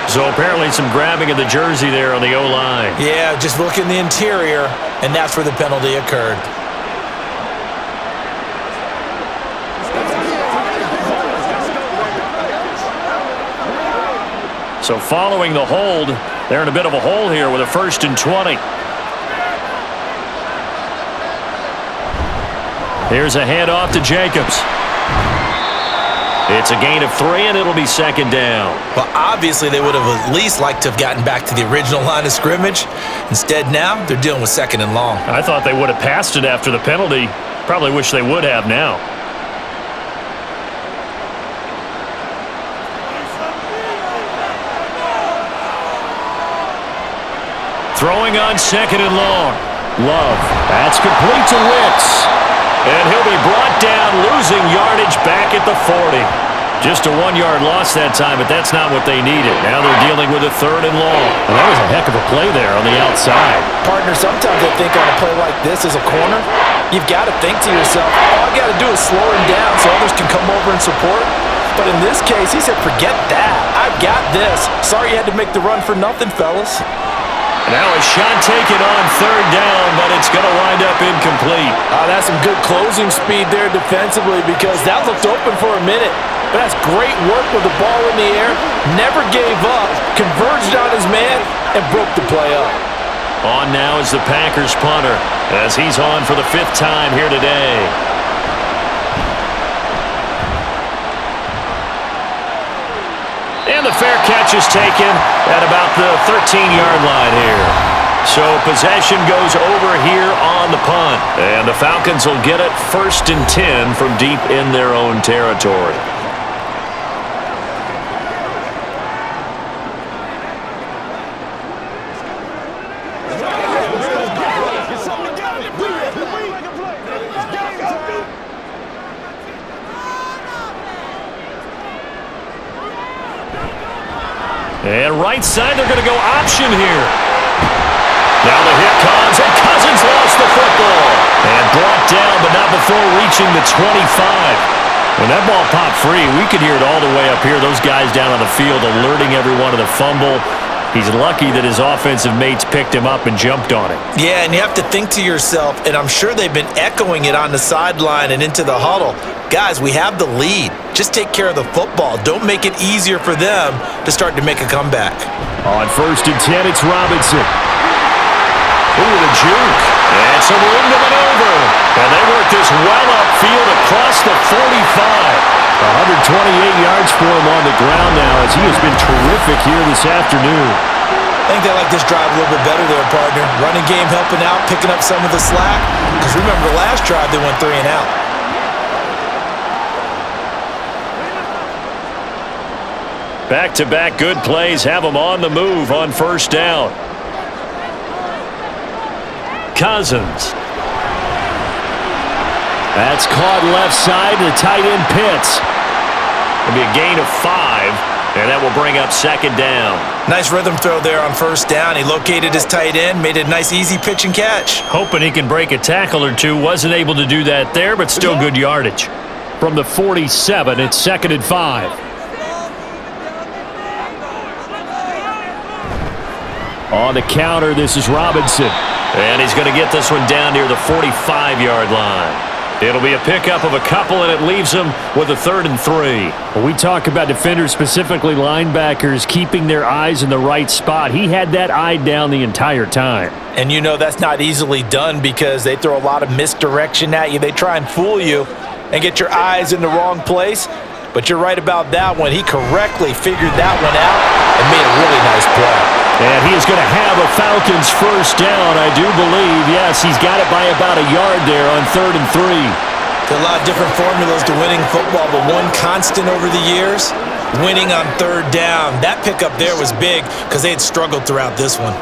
So apparently some grabbing of the jersey there on the O-line. Yeah, just look in the interior, and that's where the penalty occurred. So following the hold, they're in a bit of a hole here with a 1st and 20. Here's a handoff to Jacobs. It's a gain of 3, and it'll be 2nd down. Well, obviously they would have at least liked to have gotten back to the original line of scrimmage. Instead, now they're dealing with 2nd and long. I thought they would have passed it after the penalty. Probably wish they would have now. Throwing on 2nd and long. Love. That's complete to Wicks. And he'll be brought down, losing yardage back at the 40. Just a 1-yard loss that time, but that's not what they needed. Now they're dealing with a 3rd and long. And that was a heck of a play there on the outside. Partner, sometimes I think on a play like this as a corner, you've got to think to yourself, all I got to do is slow him down so others can come over and support. But in this case, he said, forget that. I've got this. Sorry you had to make the run for nothing, fellas. Now a shot taken on 3rd down, but it's going to wind up incomplete. That's some good closing speed there defensively because that looked open for a minute. But that's great work with the ball in the air. Never gave up, converged on his man, and broke the play up. On now is the Packers punter as he's on for the 5th time here today. And the fair catch is taken at about the 13-yard line here. So possession goes over here on the punt. And the Falcons will get it 1st and 10 from deep in their own territory. And right side, they're going to go option here. Now the hit comes, and Cousins lost the football. And brought down, but not before reaching the 25. When that ball popped free, we could hear it all the way up here. Those guys down on the field alerting everyone of the fumble. He's lucky that his offensive mates picked him up and jumped on it. Yeah, and you have to think to yourself, and I'm sure they've been echoing it on the sideline and into the huddle. Guys, we have the lead. Just take care of the football. Don't make it easier for them to start to make a comeback. On 1st and 10, it's Robinson. Ooh, the juke. And some room to maneuver. And they work this well upfield across the 45. 128 yards for him on the ground now as he has been terrific here this afternoon. I think they like this drive a little bit better there, partner. Running game helping out, picking up some of the slack. Because remember, the last drive they went 3 and out. Back-to-back good plays have them on the move on 1st down. Cousins. That's caught left side. The tight end Pitts. It'll be a gain of 5, and that will bring up 2nd down. Nice rhythm throw there on 1st down. He located his tight end, made it a nice easy pitch and catch. Hoping he can break a tackle or two. Wasn't able to do that there, but still good yardage. From the 47, it's 2nd and 5. On the counter, this is Robinson. And he's going to get this one down near the 45-yard line. It'll be a pickup of a couple, and it leaves them with a 3rd and 3. When we talk about defenders, specifically linebackers, keeping their eyes in the right spot, he had that eye down the entire time. And you know that's not easily done because they throw a lot of misdirection at you. They try and fool you and get your eyes in the wrong place. But you're right about that one. He correctly figured that one out and made a really nice play. And he is going to have a Falcons 1st down, I do believe. Yes, he's got it by about a yard there on 3rd and 3. There are a lot of different formulas to winning football, but one constant over the years, winning on 3rd down. That pickup there was big because they had struggled throughout this one.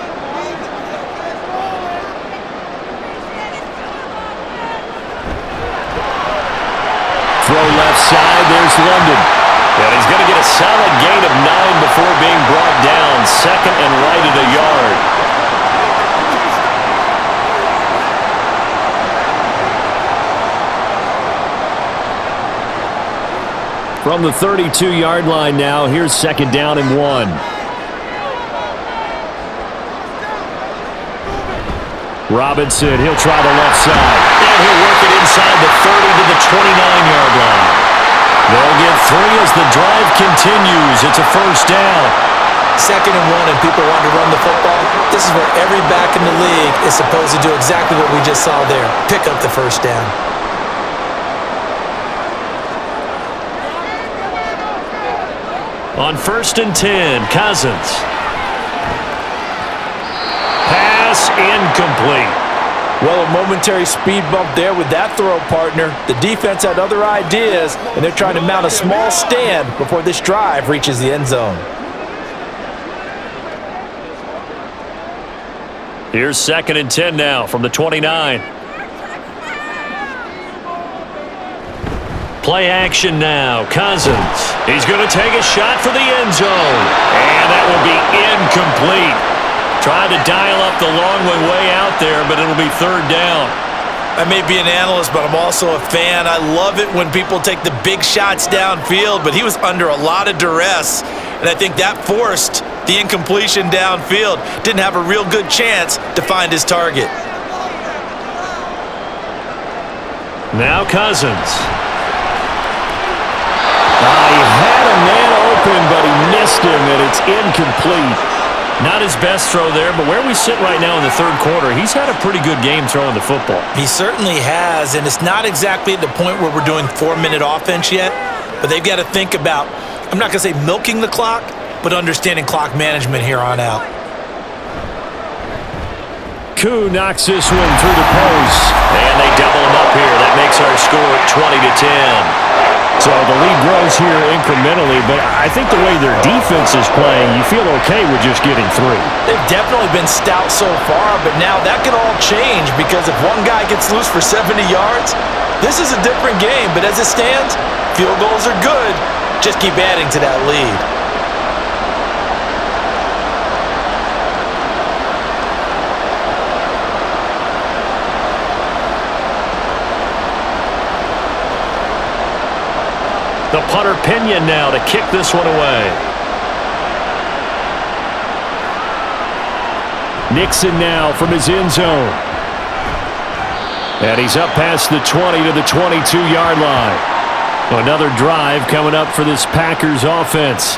Throw left side, there's London. And he's going to get a solid gain of 9 before being brought down. 2nd and right at a yard. From the 32-yard line now, here's 2nd down and 1. Robinson, he'll try the left side. And he'll work it inside the 30 to the 29-yard line. They'll get 3 as the drive continues. It's a 1st down. 2nd and 1 and people want to run the football. This is where every back in the league is supposed to do exactly what we just saw there. Pick up the 1st down. On 1st and 10, Cousins. Pass incomplete. Well, a momentary speed bump there with that throw, partner. The defense had other ideas, and they're trying to mount a small stand before this drive reaches the end zone. Here's 2nd and 10 now from the 29. Play action now. Cousins. He's going to take a shot for the end zone. And that will be incomplete. Trying to dial up the long way out there, but it'll be 3rd down. I may be an analyst, but I'm also a fan. I love it when people take the big shots downfield, but he was under a lot of duress, and I think that forced the incompletion downfield. Didn't have a real good chance to find his target. Now Cousins. He had a man open, but he missed him, and it's incomplete. Not his best throw there, but where we sit right now in the 3rd quarter, he's had a pretty good game throwing the football. He certainly has, and it's not exactly at the point where we're doing 4-minute offense yet, but they've got to think about, I'm not going to say milking the clock, but understanding clock management here on out. Koo knocks this one through the post. And they double him up here. That makes our score 20-10. So the lead grows here incrementally, but I think the way their defense is playing, you feel okay with just getting 3. They've definitely been stout so far, but now that could all change because if one guy gets loose for 70 yards, this is a different game. But as it stands, field goals are good. Just keep adding to that lead. The punter Pinion now to kick this one away. Nixon now from his end zone. And he's up past the 20 to the 22-yard line. Another drive coming up for this Packers offense.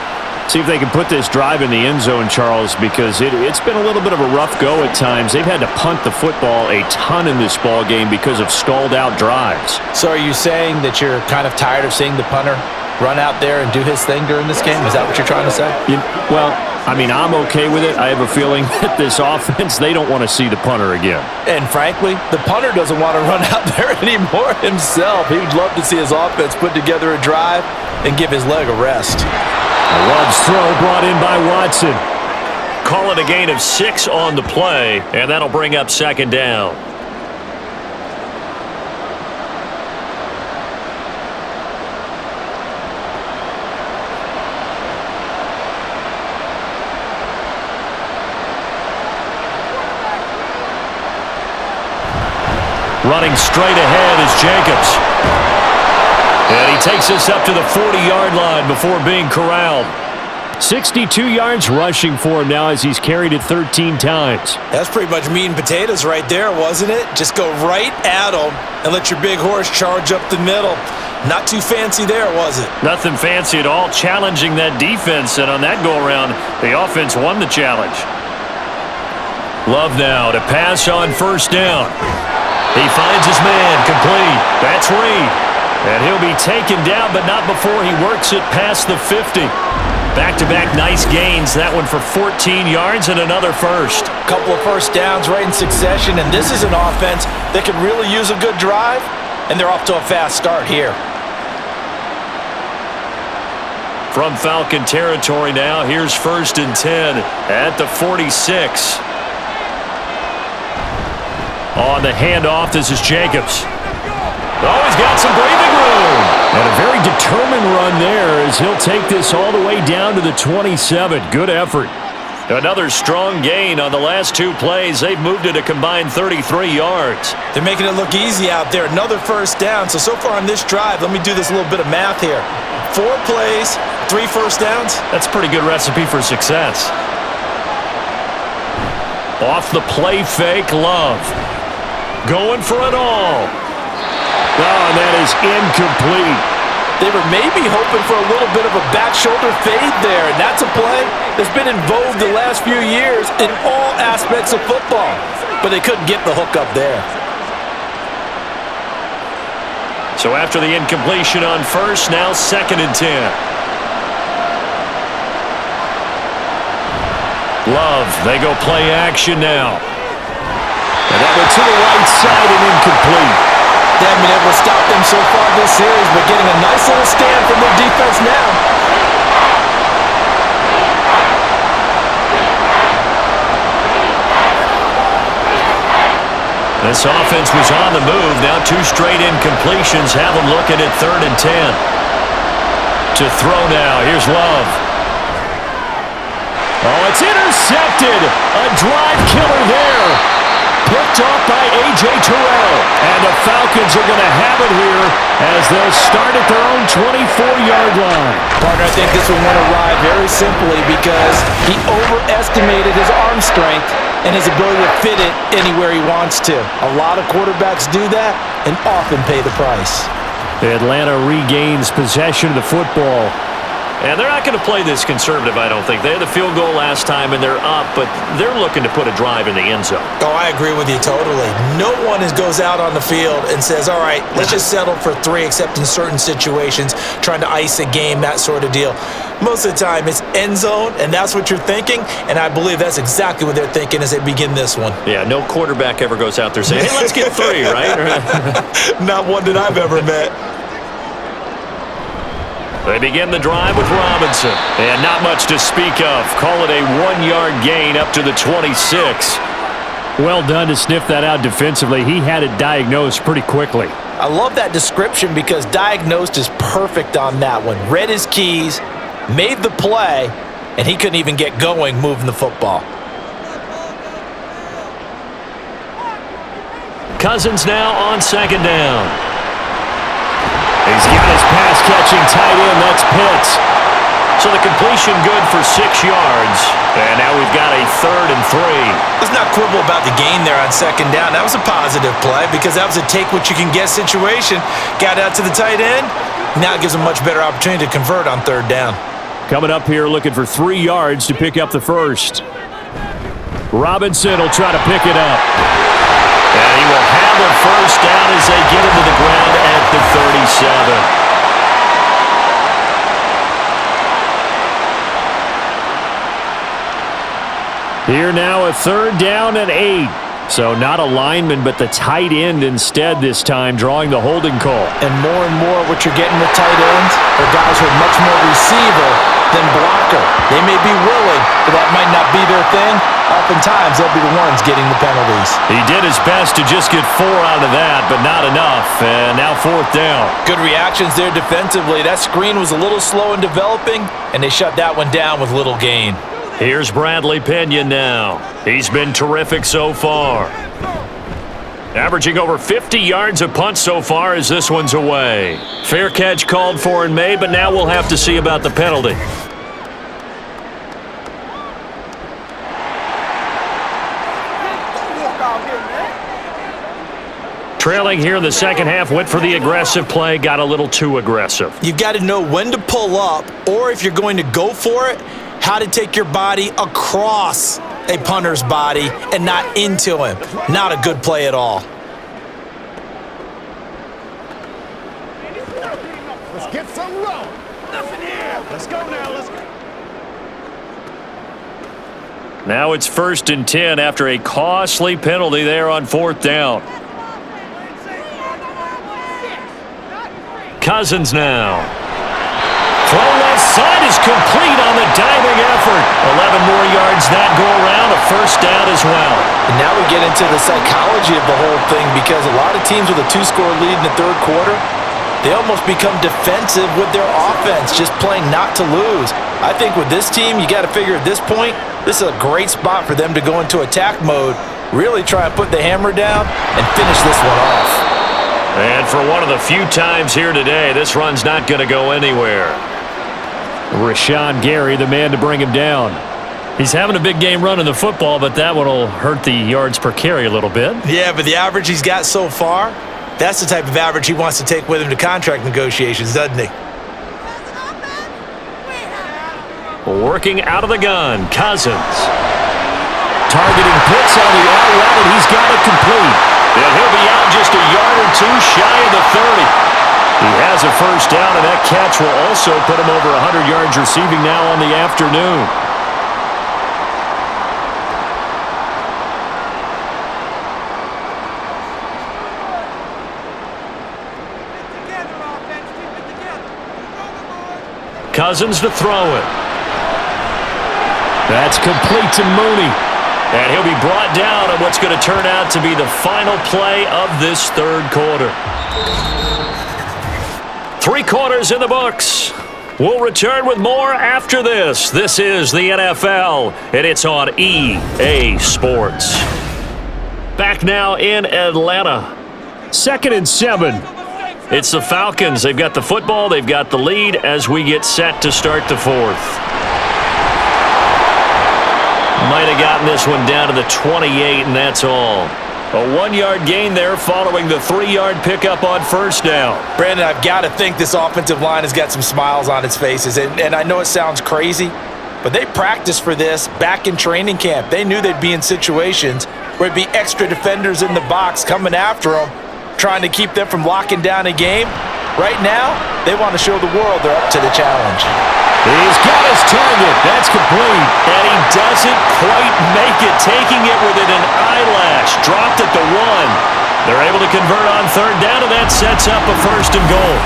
See if they can put this drive in the end zone, Charles, because it's been a little bit of a rough go at times. They've had to punt the football a ton in this ball game because of stalled-out drives. So are you saying that you're kind of tired of seeing the punter run out there and do his thing during this game? Is that what you're trying to say? Well, I mean, I'm okay with it. I have a feeling that this offense, they don't want to see the punter again. And frankly, the punter doesn't want to run out there anymore himself. He would love to see his offense put together a drive and give his leg a rest. Love's throw brought in by Watson. Call it a gain of 6 on the play, and that'll bring up second down. Running straight ahead is Jacobs. And he takes us up to the 40-yard line before being corralled. 62 yards rushing for him now as he's carried it 13 times. That's pretty much meat and potatoes right there, wasn't it? Just go right at him and let your big horse charge up the middle. Not too fancy there, was it? Nothing fancy at all, challenging that defense. And on that go-around, the offense won the challenge. Love now to pass on first down. He finds his man complete. That's Reed. And he'll be taken down, but not before he works it past the 50. Back-to-back nice gains. That one for 14 yards and another first. Couple of first downs right in succession, and this is an offense that could really use a good drive, and they're off to a fast start here. From Falcon territory now, here's 1st and 10 at the 46. On the handoff, this is Jacobs. Oh, he's got some breathing room. And a very determined run there as he'll take this all the way down to the 27. Good effort. Another strong gain on the last 2 plays. They've moved it a combined 33 yards. They're making it look easy out there. Another first down. So far on this drive, let me do this little bit of math here. 4 plays, 3 first downs. That's a pretty good recipe for success. Off the play fake, Love. Going for it all. Oh, and that is incomplete. They were maybe hoping for a little bit of a back shoulder fade there, and that's a play that's been in vogue the last few years in all aspects of football. But they couldn't get the hook up there. So after the incompletion on first, now 2nd and 10. Love, they go play action now. And that went to the right side and incomplete. They haven't been able to stop them so far this series, but getting a nice little stand from their defense now. This offense was on the move. Now 2 straight incompletions have them looking at 3rd and 10. To throw now. Here's Love. Oh, it's intercepted. A drive killer there. Picked off by A.J. Terrell. And the Falcons are going to have it here as they'll start at their own 24-yard line. Partner, I think this one went awry very simply because he overestimated his arm strength and his ability to fit it anywhere he wants to. A lot of quarterbacks do that and often pay the price. Atlanta regains possession of the football. And they're not going to play this conservative, I don't think. They had the field goal last time, and they're up, but they're looking to put a drive in the end zone. Oh, I agree with you totally. No one goes out on the field and says, all right, let's just settle for 3, except in certain situations, trying to ice a game, that sort of deal. Most of the time, it's end zone, and that's what you're thinking, and I believe that's exactly what they're thinking as they begin this one. Yeah, no quarterback ever goes out there saying, hey, let's get 3, right? Not one that I've ever met. They begin the drive with Robinson, and not much to speak of. Call it a 1-yard gain up to the 26. Well done to sniff that out defensively. He had it diagnosed pretty quickly. I love that description because diagnosed is perfect on that one. Read his keys, made the play, and he couldn't even get going moving the football. Cousins now on 2nd down. He's got his pass-catching tight end. That's Pitts. So the completion good for 6 yards. And now we've got a 3rd and 3. Let's not quibble about the gain there on 2nd down. That was a positive play because that was a take-what-you-can-get situation. Got out to the tight end. Now it gives him a much better opportunity to convert on 3rd down. Coming up here looking for 3 yards to pick up the first. Robinson will try to pick it up. And he will have a first down as they get him to the ground at the 37. Here now a 3rd down and 8. So not a lineman, but the tight end instead this time, drawing the holding call. And more what you're getting with tight ends are guys who are much more receiver than blocker. They may be willing, but that might not be their thing. Oftentimes, they'll be the ones getting the penalties. He did his best to just get 4 out of that, but not enough. And now 4th down. Good reactions there defensively. That screen was a little slow in developing, and they shut that one down with little gain. Here's Bradley Pinion now. He's been terrific so far. Averaging over 50 yards a punt so far as this one's away. Fair catch called for and made, but now we'll have to see about the penalty. Trailing here in the second half, went for the aggressive play, got a little too aggressive. You've got to know when to pull up, or if you're going to go for it, how to take your body across a punter's body and not into him. Not a good play at all. Let's get some roll. Nothing here. Let's go now. Let's go. Now it's 1st and 10 after a costly penalty there on 4th down. Cousins now. Throw left side is complete on the diving effort. 11 more yards that go around, a first down as well. And now we get into the psychology of the whole thing because a lot of teams with a 2-score lead in the 3rd quarter, they almost become defensive with their offense, just playing not to lose. I think with this team, you got to figure at this point, this is a great spot for them to go into attack mode, really try and put the hammer down and finish this one off. And for one of the few times here today, this run's not going to go anywhere. Rashawn Gary, the man to bring him down. He's having a big game running the football, but that one will hurt the yards per carry a little bit. Yeah, but the average he's got so far, that's the type of average he wants to take with him to contract negotiations, doesn't he? Working out of the gun, Cousins. Targeting Pitts on the out route, and he's got it complete. And he'll be out just a yard or 2 shy of the 30. He has a first down, and that catch will also put him over 100 yards receiving now on the afternoon. Cousins to throw it. That's complete to Mooney. And he'll be brought down on what's going to turn out to be the final play of this 3rd quarter. 3 quarters in the books. We'll return with more after this. This is the NFL, and it's on EA Sports. Back now in Atlanta. 2nd and 7. It's the Falcons. They've got the football. They've got the lead as we get set to start the 4th. Might have gotten this one down to the 28, and that's all. A 1-yard gain there following the 3-yard pickup on first down. Brandon, I've got to think this offensive line has got some smiles on its faces. And I know it sounds crazy, but they practiced for this back in training camp. They knew they'd be in situations where it'd be extra defenders in the box coming after them, trying to keep them from locking down a game. Right now, they want to show the world they're up to the challenge. He's got his target. That's complete. And he doesn't quite make it, taking it within an eyelash. Dropped at the 1. They're able to convert on third down, and that sets up a 1st and goal.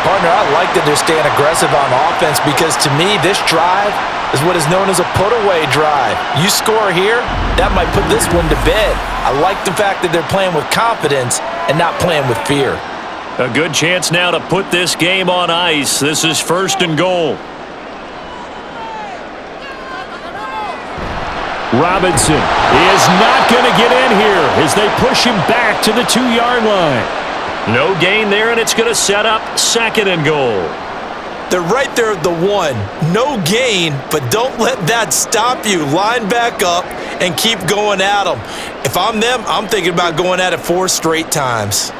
Partner, I like that they're staying aggressive on offense because, to me, this drive is what is known as a put-away drive. You score here, that might put this one to bed. I like the fact that they're playing with confidence and not playing with fear. A good chance now to put this game on ice. This is 1st and goal. Robinson is not going to get in here as they push him back to the 2-yard line. No gain there, and it's going to set up 2nd and goal. They're right there at the 1. No gain, but don't let that stop you. Line back up and keep going at them. If I'm them, I'm thinking about going at it 4 straight times.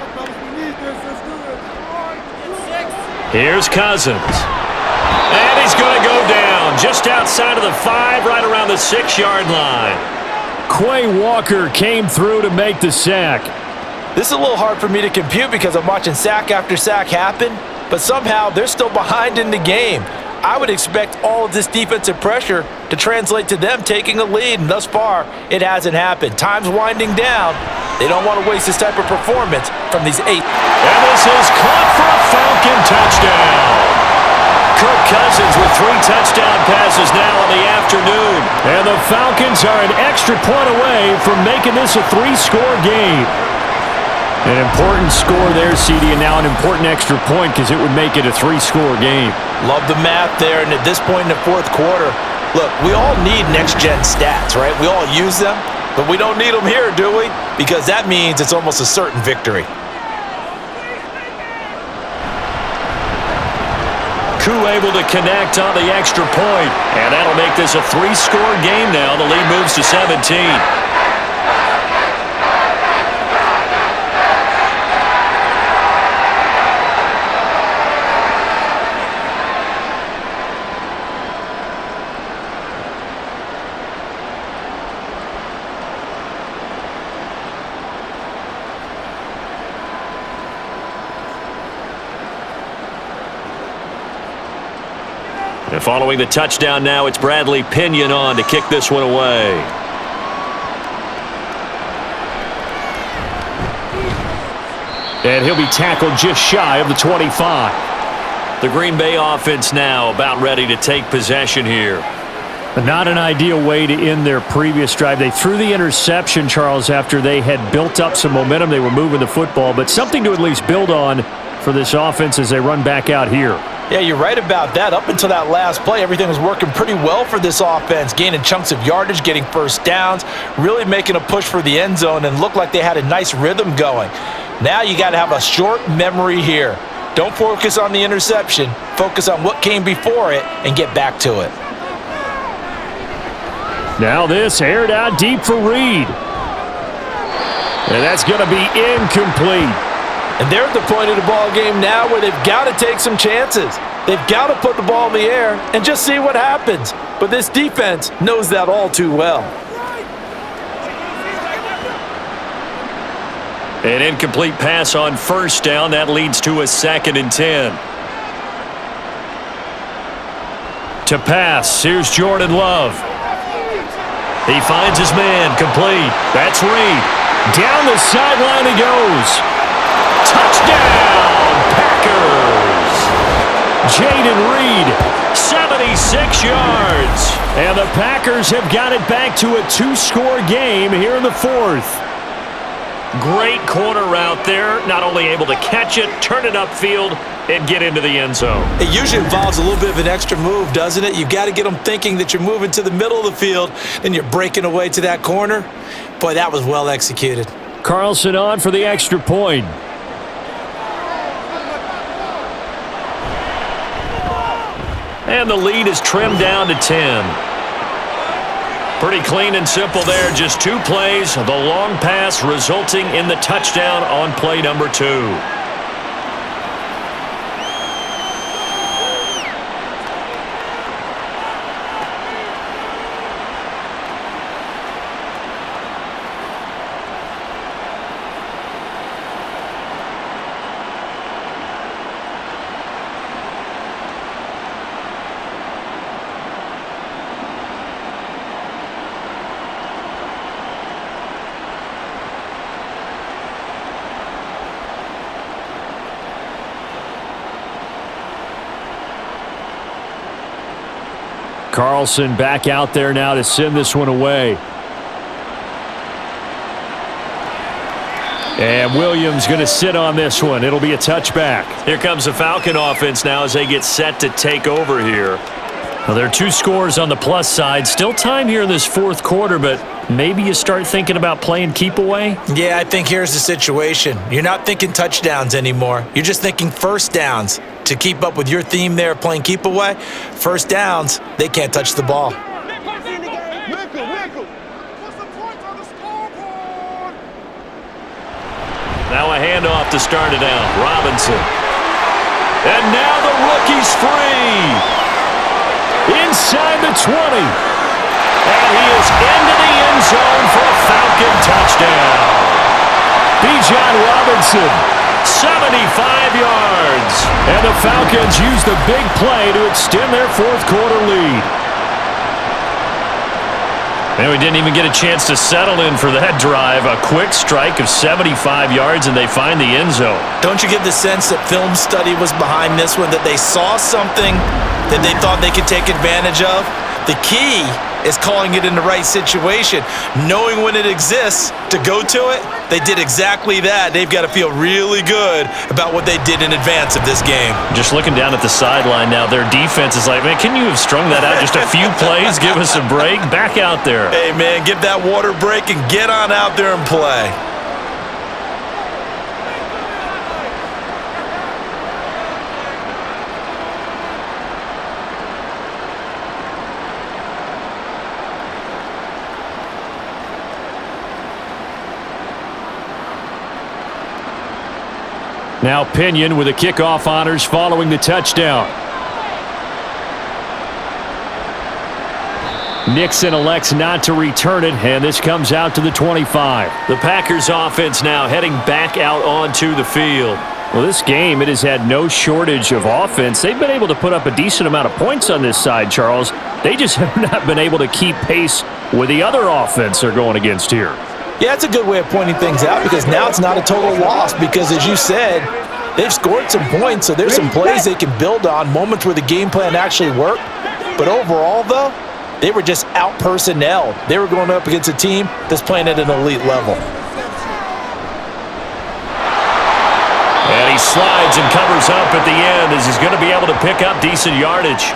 Here's Cousins. And he's going to go down just outside of the 5, right around the 6-yard line. Quay Walker came through to make the sack. This is a little hard for me to compute because I'm watching sack after sack happen, but somehow they're still behind in the game. I would expect all of this defensive pressure to translate to them taking a lead, and thus far, it hasn't happened. Time's winding down. They don't want to waste this type of performance from these 8. And this is caught for a Falcon touchdown. Kirk Cousins with 3 touchdown passes now on the afternoon. And the Falcons are an extra point away from making this a 3-score game. An important score there, CD, and now an important extra point because it would make it a 3-score game. Love the math there, and at this point in the 4th quarter, look, we all need next-gen stats, right? We all use them, but we don't need them here, do we? Because that means it's almost a certain victory. Koo able to connect on the extra point, and that'll make this a 3-score game now. The lead moves to 17. And following the touchdown now, it's Bradley Pinion on to kick this one away. And he'll be tackled just shy of the 25. The Green Bay offense now about ready to take possession here. Not an ideal way to end their previous drive. They threw the interception, Charles, after they had built up some momentum. They were moving the football, but something to at least build on for this offense as they run back out here. Yeah, you're right about that. Up until that last play, everything was working pretty well for this offense, gaining chunks of yardage, getting first downs, really making a push for the end zone, and looked like they had a nice rhythm going. Now you got to have a short memory here. Don't focus on the interception. Focus on what came before it and get back to it. Now this aired out deep for Reed. And that's going to be incomplete. And they're at the point of the ball game now where they've got to take some chances. They've got to put the ball in the air and just see what happens. But this defense knows that all too well. An incomplete pass on first down. That leads to a 2nd and 10. To pass, here's Jordan Love. He finds his man, complete. That's Reed. Down the sideline he goes. Touchdown, Packers! Jaden Reed, 76 yards. And the Packers have got it back to a 2-score game here in the 4th. Great corner route there. Not only able to catch it, turn it upfield, and get into the end zone. It usually involves a little bit of an extra move, doesn't it? You've got to get them thinking that you're moving to the middle of the field and you're breaking away to that corner. Boy, that was well executed. Carlson on for the extra point. And the lead is trimmed down to 10. Pretty clean and simple there. Just 2 plays. The long pass resulting in the touchdown on play number 2. Carlson back out there now to send this one away. And Williams going to sit on this one. It'll be a touchback. Here comes the Falcon offense now as they get set to take over here. Well, there are 2 scores on the plus side. Still time here in this fourth quarter, but maybe you start thinking about playing keep away? Yeah, I think here's the situation. You're not thinking touchdowns anymore. You're just thinking first downs. To keep up with your theme there, playing keep away, first downs, they can't touch the ball. Now a handoff to start it out. Robinson. And now the rookie's free. Inside the 20. And he is into the end zone for a Falcon touchdown. Bijan Robinson, 75 yards. And the Falcons use the big play to extend their fourth quarter lead. And we didn't even get a chance to settle in for that drive. A quick strike of 75 yards, and they find the end zone. Don't you get the sense that film study was behind this one, that they saw something that they thought they could take advantage of? The key is calling it in the right situation, knowing when it exists to go to it. They did exactly that. They've got to feel really good about what they did in advance of this game. Just looking down at the sideline now, their defense is like, man, can you have strung that out just a few plays? Give us a break. Back out there. Hey, man, give that water break and get on out there and play. Now Pinion with the kickoff honors following the touchdown. Nixon elects not to return it, and this comes out to the 25. The Packers offense now heading back out onto the field. Well, this game, it has had no shortage of offense. They've been able to put up a decent amount of points on this side, Charles. They just have not been able to keep pace with the other offense they're going against here. Yeah, that's a good way of pointing things out because now it's not a total loss because, as you said, they've scored some points, so there's some plays they can build on, moments where the game plan actually worked. But overall, though, they were just out-personnelled. They were going up against a team that's playing at an elite level. And he slides and covers up at the end as he's going to be able to pick up decent yardage.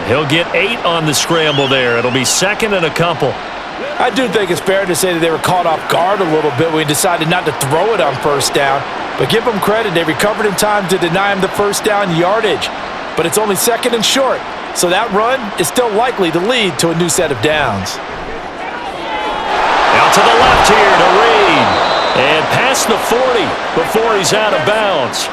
He'll get 8 on the scramble there. It'll be second and a couple. I do think it's fair to say that they were caught off guard a little bit when we decided not to throw it on first down. But give them credit. They recovered in time to deny him the first down yardage. But it's only second and short. So that run is still likely to lead to a new set of downs. Out to the left here to Reed. And past the 40 before he's out of bounds.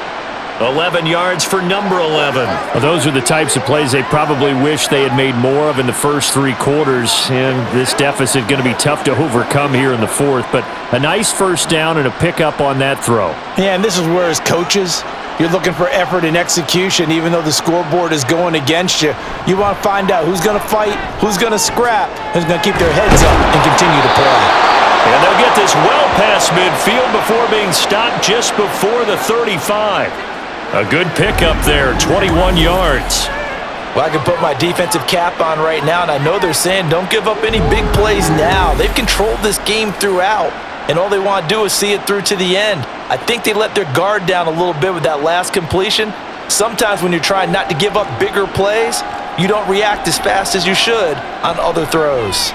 11 yards for number 11. Well, those are the types of plays they probably wish they had made more of in the first 3 quarters. And this deficit going to be tough to overcome here in the fourth. But a nice first down and a pickup on that throw. Yeah, and this is where as coaches, you're looking for effort and execution. Even though the scoreboard is going against you, you want to find out who's going to fight, who's going to scrap, who's going to keep their heads up and continue to play. And they'll get this well past midfield before being stopped just before the 35. A good pickup there, 21 yards. Well, I can put my defensive cap on right now, and I know they're saying don't give up any big plays now. They've controlled this game throughout, and all they want to do is see it through to the end. I think they let their guard down a little bit with that last completion. Sometimes when you're trying not to give up bigger plays, you don't react as fast as you should on other throws.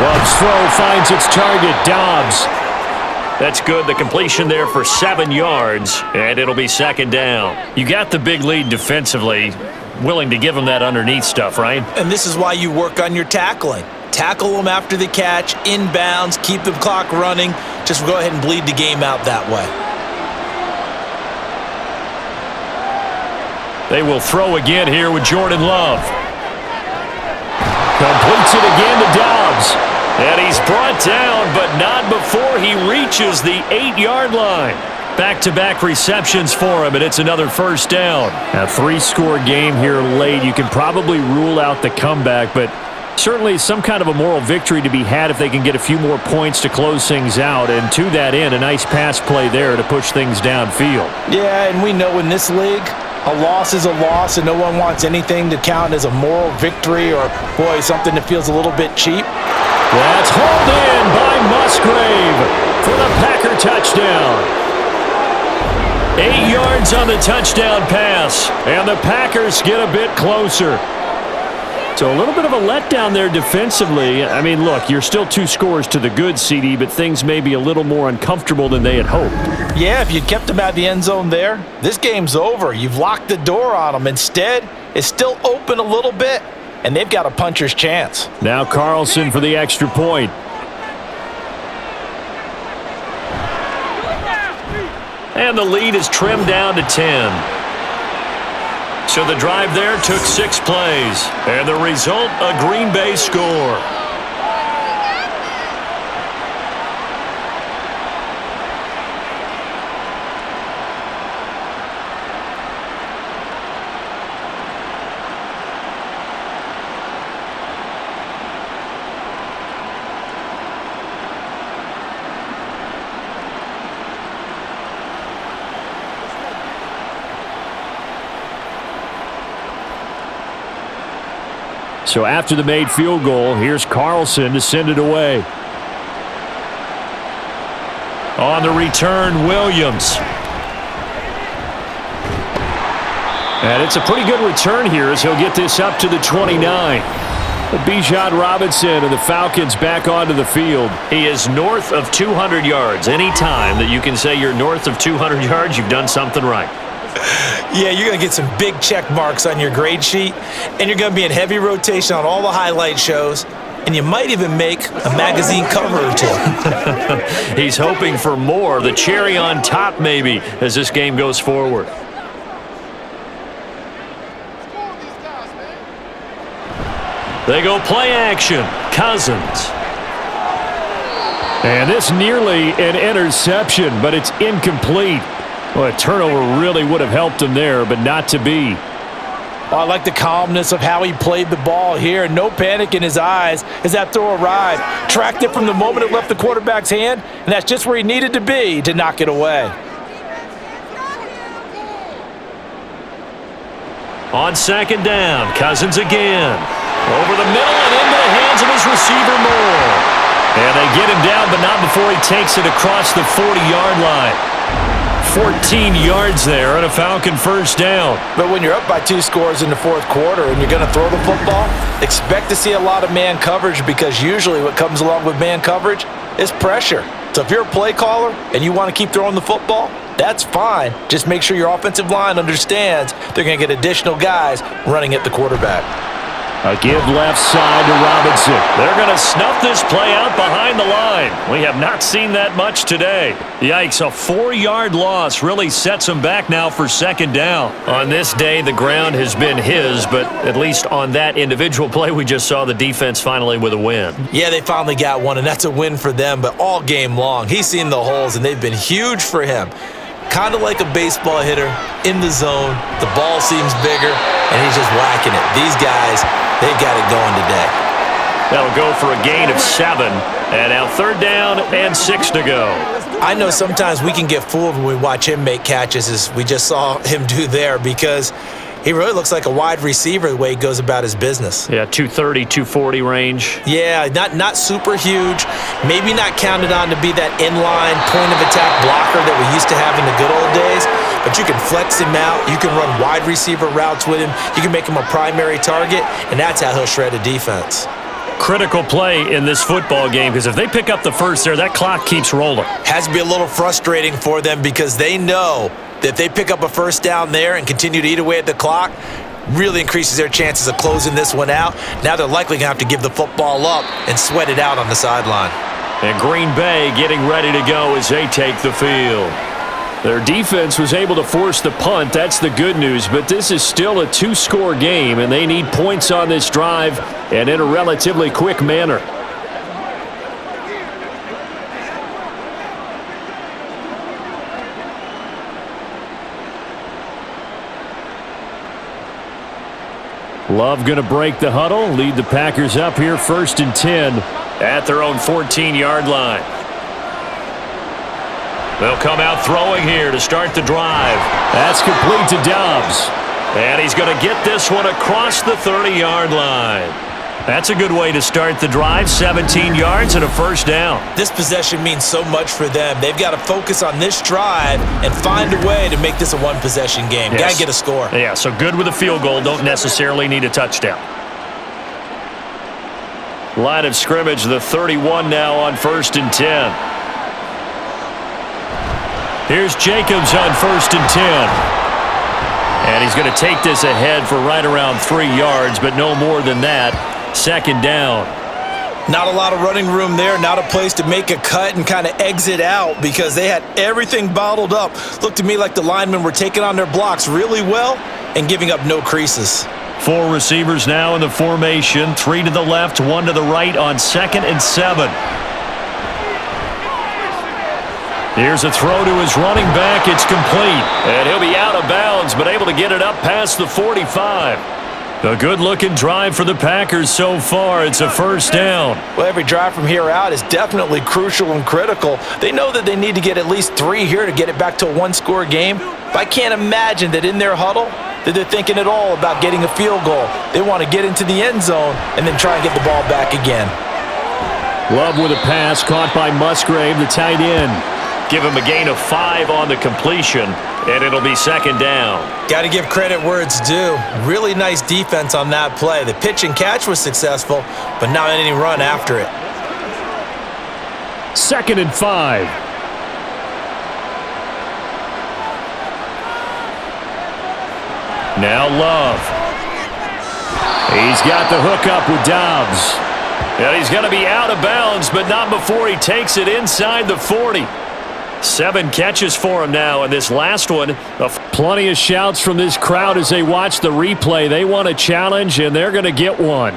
Love's throw finds its target, Dobbs. That's good. The completion there for 7 yards, and it'll be second down. You got the big lead defensively, willing to give them that underneath stuff, right? And this is why you work on your tackling. Tackle them after the catch, inbounds, keep the clock running. Just go ahead and bleed the game out that way. They will throw again here with Jordan Love. Completes it again to Dobbs. And he's brought down, but not before he reaches the 8-yard line. Back-to-back receptions for him, and it's another first down. A 3-score game here late. You can probably rule out the comeback, but certainly some kind of a moral victory to be had if they can get a few more points to close things out. And to that end, a nice pass play there to push things downfield. Yeah, and we know in this league, A loss is a loss, and no one wants anything to count as a moral victory or, boy, something that feels a little bit cheap. That's hauled in by Musgrave for the Packer touchdown. 8 yards on the touchdown pass, and the Packers get a bit closer. So a little bit of a letdown there defensively. I mean, look, you're still 2 scores to the good, CD, but things may be a little more uncomfortable than they had hoped. Yeah, if you kept them out of the end zone there, this game's over. You've locked the door on them. Instead, it's still open a little bit, and they've got a puncher's chance. Now Carlson for the extra point. And the lead is trimmed down to 10. So the drive there took 6 plays. And the result, a Green Bay score. So after the made field goal, here's Carlson to send it away. On the return, Williams. And it's a pretty good return here as he'll get this up to the 29. Bijan Robinson and the Falcons back onto the field. He is north of 200 yards. Any time that you can say you're north of 200 yards, you've done something right. Yeah, you're going to get some big check marks on your grade sheet, and you're going to be in heavy rotation on all the highlight shows, and you might even make a magazine cover or 2. He's hoping for more, the cherry on top maybe, as this game goes forward. They go play action. Cousins. And this nearly an interception, but it's incomplete. Well, a turnover really would have helped him there, but not to be. I like the calmness of how he played the ball here. No panic in his eyes as that throw arrived. Tracked it from the moment it left the quarterback's hand, and that's just where he needed to be to knock it away. On second down, Cousins again. Over the middle and into the hands of his receiver Moore. And they get him down, but not before he takes it across the 40-yard line. 14 yards there and a Falcon first down. But when you're up by 2 scores in the 4th quarter and you're going to throw the football, expect to see a lot of man coverage, because usually what comes along with man coverage is pressure. So if you're a play caller and you want to keep throwing the football, that's fine. Just make sure your offensive line understands they're going to get additional guys running at the quarterback. A give left side to Robinson. They're going to snuff this play out behind the line. We have not seen that much today. Yikes, a 4-yard loss really sets him back now for second down. On this day, the ground has been his, but at least on that individual play, we just saw the defense finally with a win. Yeah, they finally got one, and that's a win for them, but all game long, he's seen the holes, and they've been huge for him. Kind of like a baseball hitter in the zone. The ball seems bigger, and he's just whacking it. These guys, they've got it going today. That'll go for a gain of 7. And now 3rd down and 6 to go. I know sometimes we can get fooled when we watch him make catches, as we just saw him do there, because he really looks like a wide receiver the way he goes about his business. Yeah, 230, 240 range. Yeah, not super huge. Maybe not counted on to be that inline point of attack blocker that we used to have in the good old days. But you can flex him out. You can run wide receiver routes with him. You can make him a primary target, and that's how he'll shred a defense. Critical play in this football game, because if they pick up the first there, that clock keeps rolling. Has to be a little frustrating for them, because they know that if they pick up a first down there and continue to eat away at the clock, really increases their chances of closing this one out. Now they're likely going to have to give the football up and sweat it out on the sideline. And Green Bay getting ready to go as they take the field. Their defense was able to force the punt. That's the good news, but this is still a 2-score game, and they need points on this drive and in a relatively quick manner. Love going to break the huddle, lead the Packers up here 1st and 10 at their own 14-yard line. They'll come out throwing here to start the drive. That's complete to Dobbs. And he's going to get this one across the 30-yard line. That's a good way to start the drive, 17 yards and a first down. This possession means so much for them. They've got to focus on this drive and find a way to make this a one-possession game. Yes. Got to get a score. Yeah, so good with a field goal. Don't necessarily need a touchdown. Line of scrimmage, the 31 now on 1st and 10. Here's Jacobs on 1st and 10. And he's going to take this ahead for right around 3 yards, but no more than that. 2nd down. Not a lot of running room there. Not a place to make a cut and kind of exit out because they had everything bottled up. Looked to me like the linemen were taking on their blocks really well and giving up no creases. 4 receivers now in the formation. 3 to the left, 1 to the right on 2nd and 7. Here's a throw to his running back. It's complete. And he'll be out of bounds, but able to get it up past the 45. A good-looking drive for the Packers so far. It's a 1st down. Well, every drive from here out is definitely crucial and critical. They know that they need to get at least 3 here to get it back to a one-score game. But I can't imagine that in their huddle that they're thinking at all about getting a field goal. They want to get into the end zone and then try and get the ball back again. Love with a pass caught by Musgrave, the tight end. Give him a gain of 5 on the completion, and it'll be 2nd down. Got to give credit where it's due. Really nice defense on that play. The pitch and catch was successful, but not any run after it. 2nd and 5. Now Love. He's got the hook up with Dobbs. And he's going to be out of bounds, but not before he takes it inside the 40. 7 catches for him now, and this last one. Plenty of shouts from this crowd as they watch the replay. They want a challenge, and they're going to get one.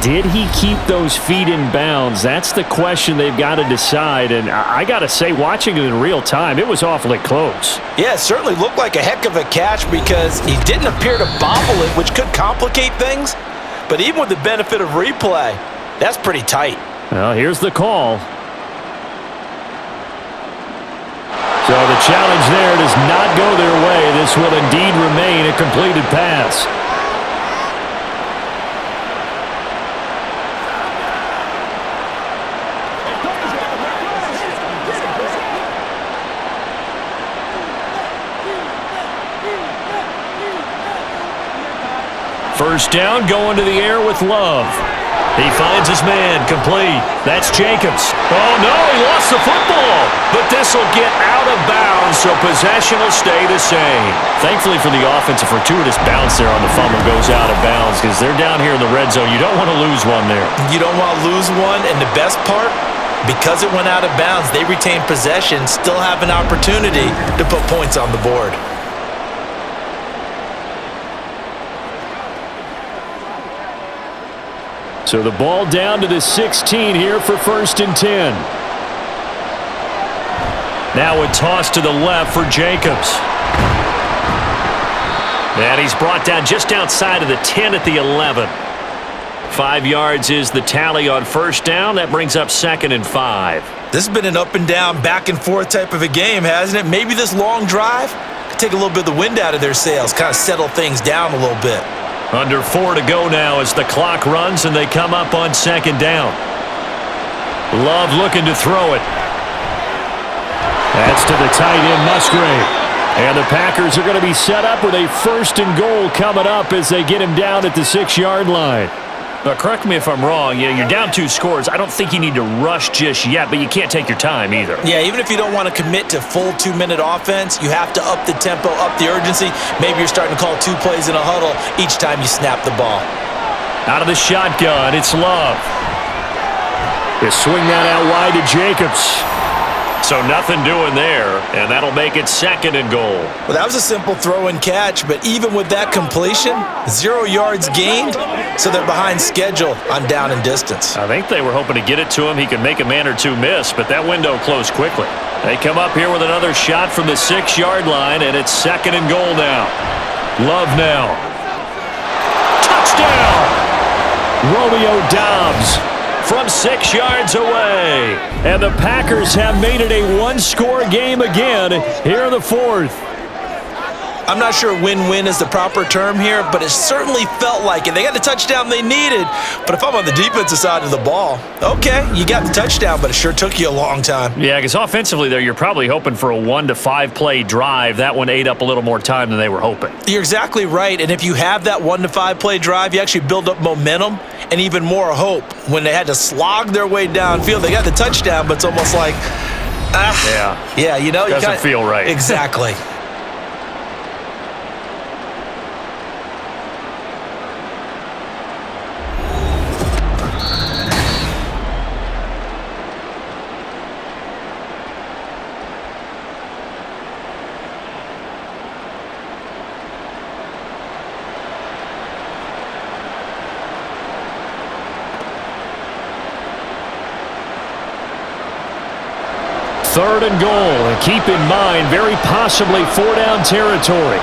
Did he keep those feet in bounds? That's the question they've got to decide. And I got to say, watching it in real time, it was awfully close. Yeah, it certainly looked like a heck of a catch because he didn't appear to bobble it, which could complicate things. But even with the benefit of replay, that's pretty tight. Well, here's the call. So the challenge there does not go their way. This will indeed remain a completed pass. First down, going to the air with Love. He finds his man, complete. That's Jacobs. Oh, no, he lost the football. But this will get out of bounds, so possession will stay the same. Thankfully for the offense, a fortuitous bounce there on the fumble goes out of bounds because they're down here in the red zone. You don't want to lose one there. You don't want to lose one, and the best part, because it went out of bounds, they retain possession, still have an opportunity to put points on the board. So the ball down to the 16 here for 1st and 10. Now a toss to the left for Jacobs. And he's brought down just outside of the 10 at the 11. 5 yards is the tally on 1st down. That brings up 2nd and 5. This has been an up and down, back and forth type of a game, hasn't it? Maybe this long drive could take a little bit of the wind out of their sails, kind of settle things down a little bit. Under 4 to go now as the clock runs and they come up on 2nd down. Love looking to throw it. That's to the tight end, Musgrave. And the Packers are going to be set up with a 1st and goal coming up as they get him down at the 6-yard line. Now, correct me if I'm wrong. You're down 2 scores. I don't think you need to rush just yet, but you can't take your time either. Yeah, even if you don't want to commit to full 2-minute offense, you have to up the tempo, up the urgency. Maybe you're starting to call 2 plays in a huddle each time you snap the ball. Out of the shotgun, it's Love. They swing that out wide to Jacobs. So nothing doing there, and that'll make it 2nd and goal. Well, that was a simple throw and catch, but even with that completion, 0 yards gained, so they're behind schedule on down and distance. I think they were hoping to get it to him. He could make a man or 2 miss, but that window closed quickly. They come up here with another shot from the 6-yard line, and it's 2nd and goal now. Love now. Touchdown! Romeo Dobbs from 6 yards away. And the Packers have made it a one-score game again here in the fourth. I'm not sure win-win is the proper term here, but it certainly felt like it. They got the touchdown they needed, but if I'm on the defensive side of the ball, okay, you got the touchdown, but it sure took you a long time. Yeah, because offensively there, you're probably hoping for a 1 to 5 play drive. That one ate up a little more time than they were hoping. You're exactly right, and if you have that 1 to 5 play drive, you actually build up momentum and even more hope. When they had to slog their way downfield, they got the touchdown, but it's almost like, yeah, you know, doesn't feel right. Exactly. Third and goal, and keep in mind, very possibly 4-down territory.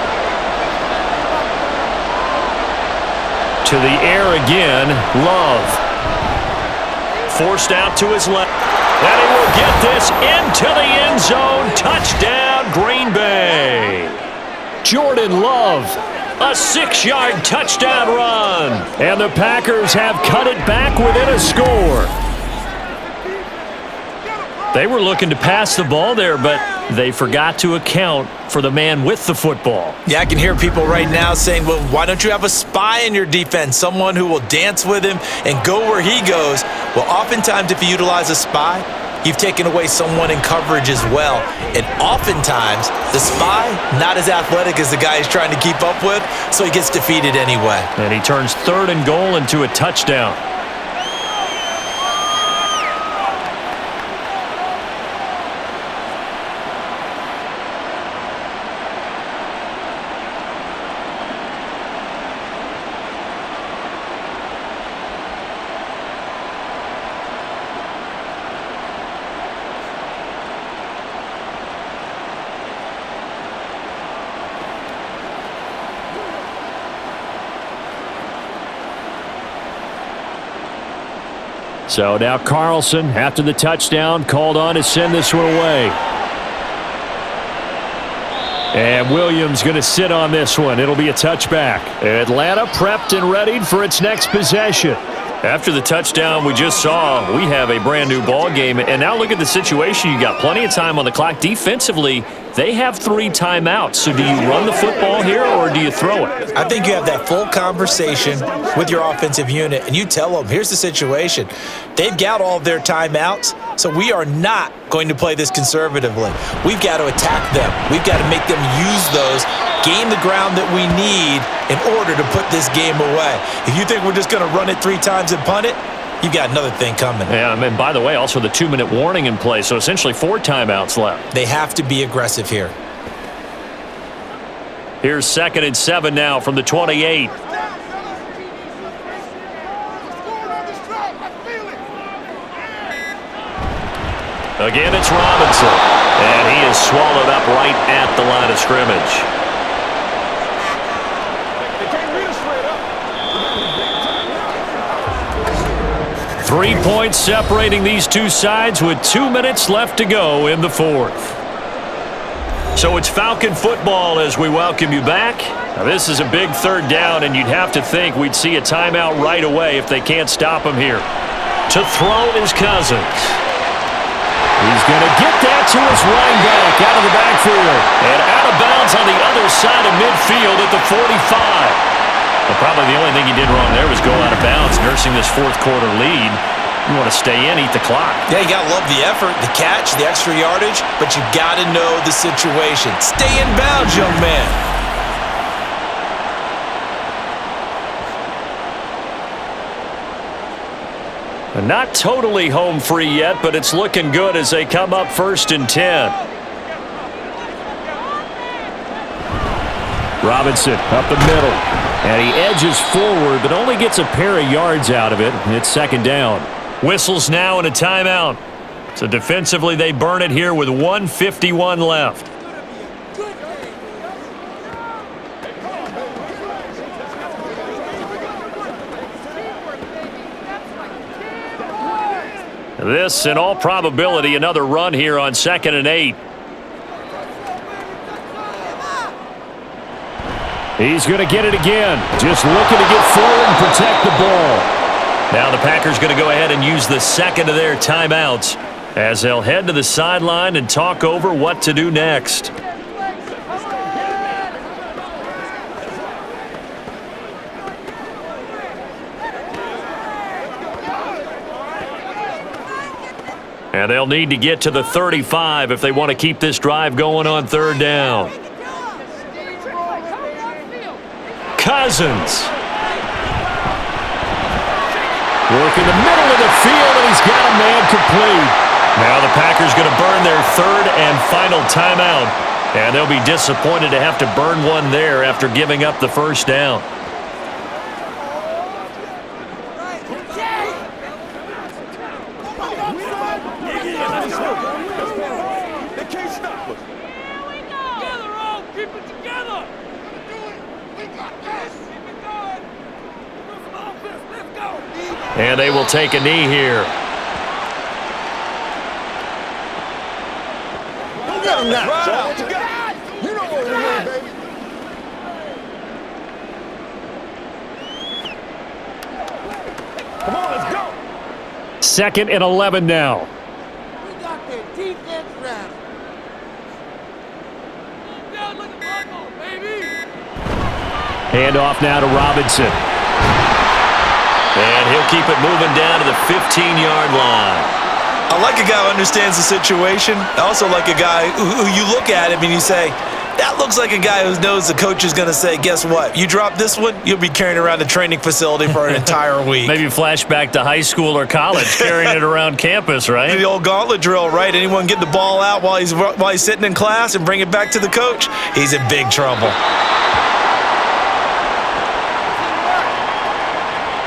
To the air again, Love. Forced out to his left. And he will get this into the end zone. Touchdown, Green Bay. Jordan Love, a 6-yard touchdown run. And the Packers have cut it back within a score. They were looking to pass the ball there, but they forgot to account for the man with the football. Yeah, I can hear people right now saying, well, why don't you have a spy in your defense, someone who will dance with him and go where he goes? Well, oftentimes if you utilize a spy, you've taken away someone in coverage as well. And oftentimes, the spy, not as athletic as the guy he's trying to keep up with, so he gets defeated anyway. And he turns third and goal into a touchdown. So now Carlson, after the touchdown, called on to send this one away. And Williams going to sit on this one. It'll be a touchback. Atlanta prepped and readied for its next possession. After the touchdown we just saw, we have a brand new ball game. And now look at the situation. You got plenty of time on the clock. Defensively, they have 3 timeouts. So do you run the football here or do you throw it? I think you have that full conversation with your offensive unit, and you tell them, here's the situation. They've got all of their timeouts, so we are not going to play this conservatively. We've got to attack them. We've got to make them use those, gain the ground that we need in order to put this game away. If you think we're just going to run it 3 times and punt it, you've got another thing coming. Yeah, and by the way, also the 2-minute warning in play, so essentially 4 timeouts left. They have to be aggressive here. Here's 2nd and 7 now from the 28. Again, it's Robinson, and he is swallowed up right at the line of scrimmage. They can't read us straight up. 3 points separating these two sides with 2 minutes left to go in the fourth. So it's Falcon football as we welcome you back. Now this is a big 3rd down, and you'd have to think we'd see a timeout right away if they can't stop him here. To throw is Cousins. He's going to get that to his running back out of the backfield. And out of bounds on the other side of midfield at the 45. Well, probably the only thing he did wrong there was go out of bounds, nursing this 4th quarter lead. You want to stay in, eat the clock. Yeah, you got to love the effort, the catch, the extra yardage, but you got to know the situation. Stay in bounds, young man. Not totally home free yet, but it's looking good as they come up 1st and 10. Robinson up the middle. And he edges forward, but only gets a pair of yards out of it. It's 2nd down. Whistles now and a timeout. So defensively, they burn it here with 1:51 left. This, in all probability, another run here on 2nd and 8. He's going to get it again. Just looking to get forward and protect the ball. Now the Packers going to go ahead and use the second of their timeouts as they'll head to the sideline and talk over what to do next. And they'll need to get to the 35 if they want to keep this drive going on 3rd down. Cousins. Working the middle of the field, and he's got a man complete. Now the Packers going to burn their 3rd and final timeout. And they'll be disappointed to have to burn one there after giving up the 1st down. And they will take a knee here. Go get him now. You know what we need, baby. Come on, let's go. 2nd and 11 now. We got the defense round. Hand off now to Robinson. And he'll keep it moving down to the 15-yard line. I like a guy who understands the situation. I also like a guy who you look at him and you say, that looks like a guy who knows the coach is going to say, guess what? You drop this one, you'll be carrying around the training facility for an entire week. Maybe flashback to high school or college, carrying it around campus, right? The old gauntlet drill, right? Anyone get the ball out while he's sitting in class and bring it back to the coach? He's in big trouble.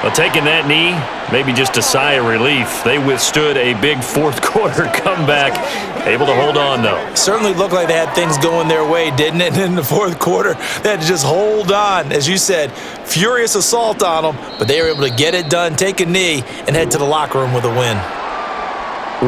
Well, taking that knee, maybe just a sigh of relief. They withstood a big 4th quarter comeback. Able to hold on, though. Certainly looked like they had things going their way, didn't it? And in the 4th quarter, they had to just hold on. As you said, furious assault on them, but they were able to get it done, take a knee, and head to the locker room with a win.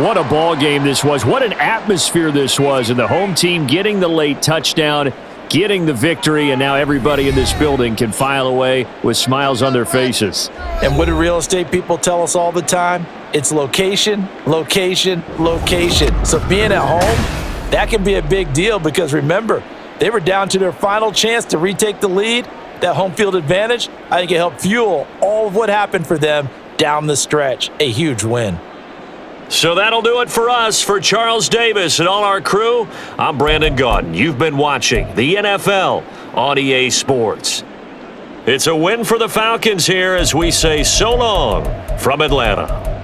What a ball game this was. What an atmosphere this was. And the home team getting the late touchdown, getting the victory, and now everybody in this building can file away with smiles on their faces. And what do real estate people tell us all the time? It's location, location, location. So being at home, that can be a big deal because remember, they were down to their final chance to retake the lead. That home field advantage, I think it helped fuel all of what happened for them down the stretch. A huge win. So that'll do it for us. For Charles Davis and all our crew, I'm Brandon Gaudin. You've been watching the NFL on EA Sports. It's a win for the Falcons here as we say so long from Atlanta.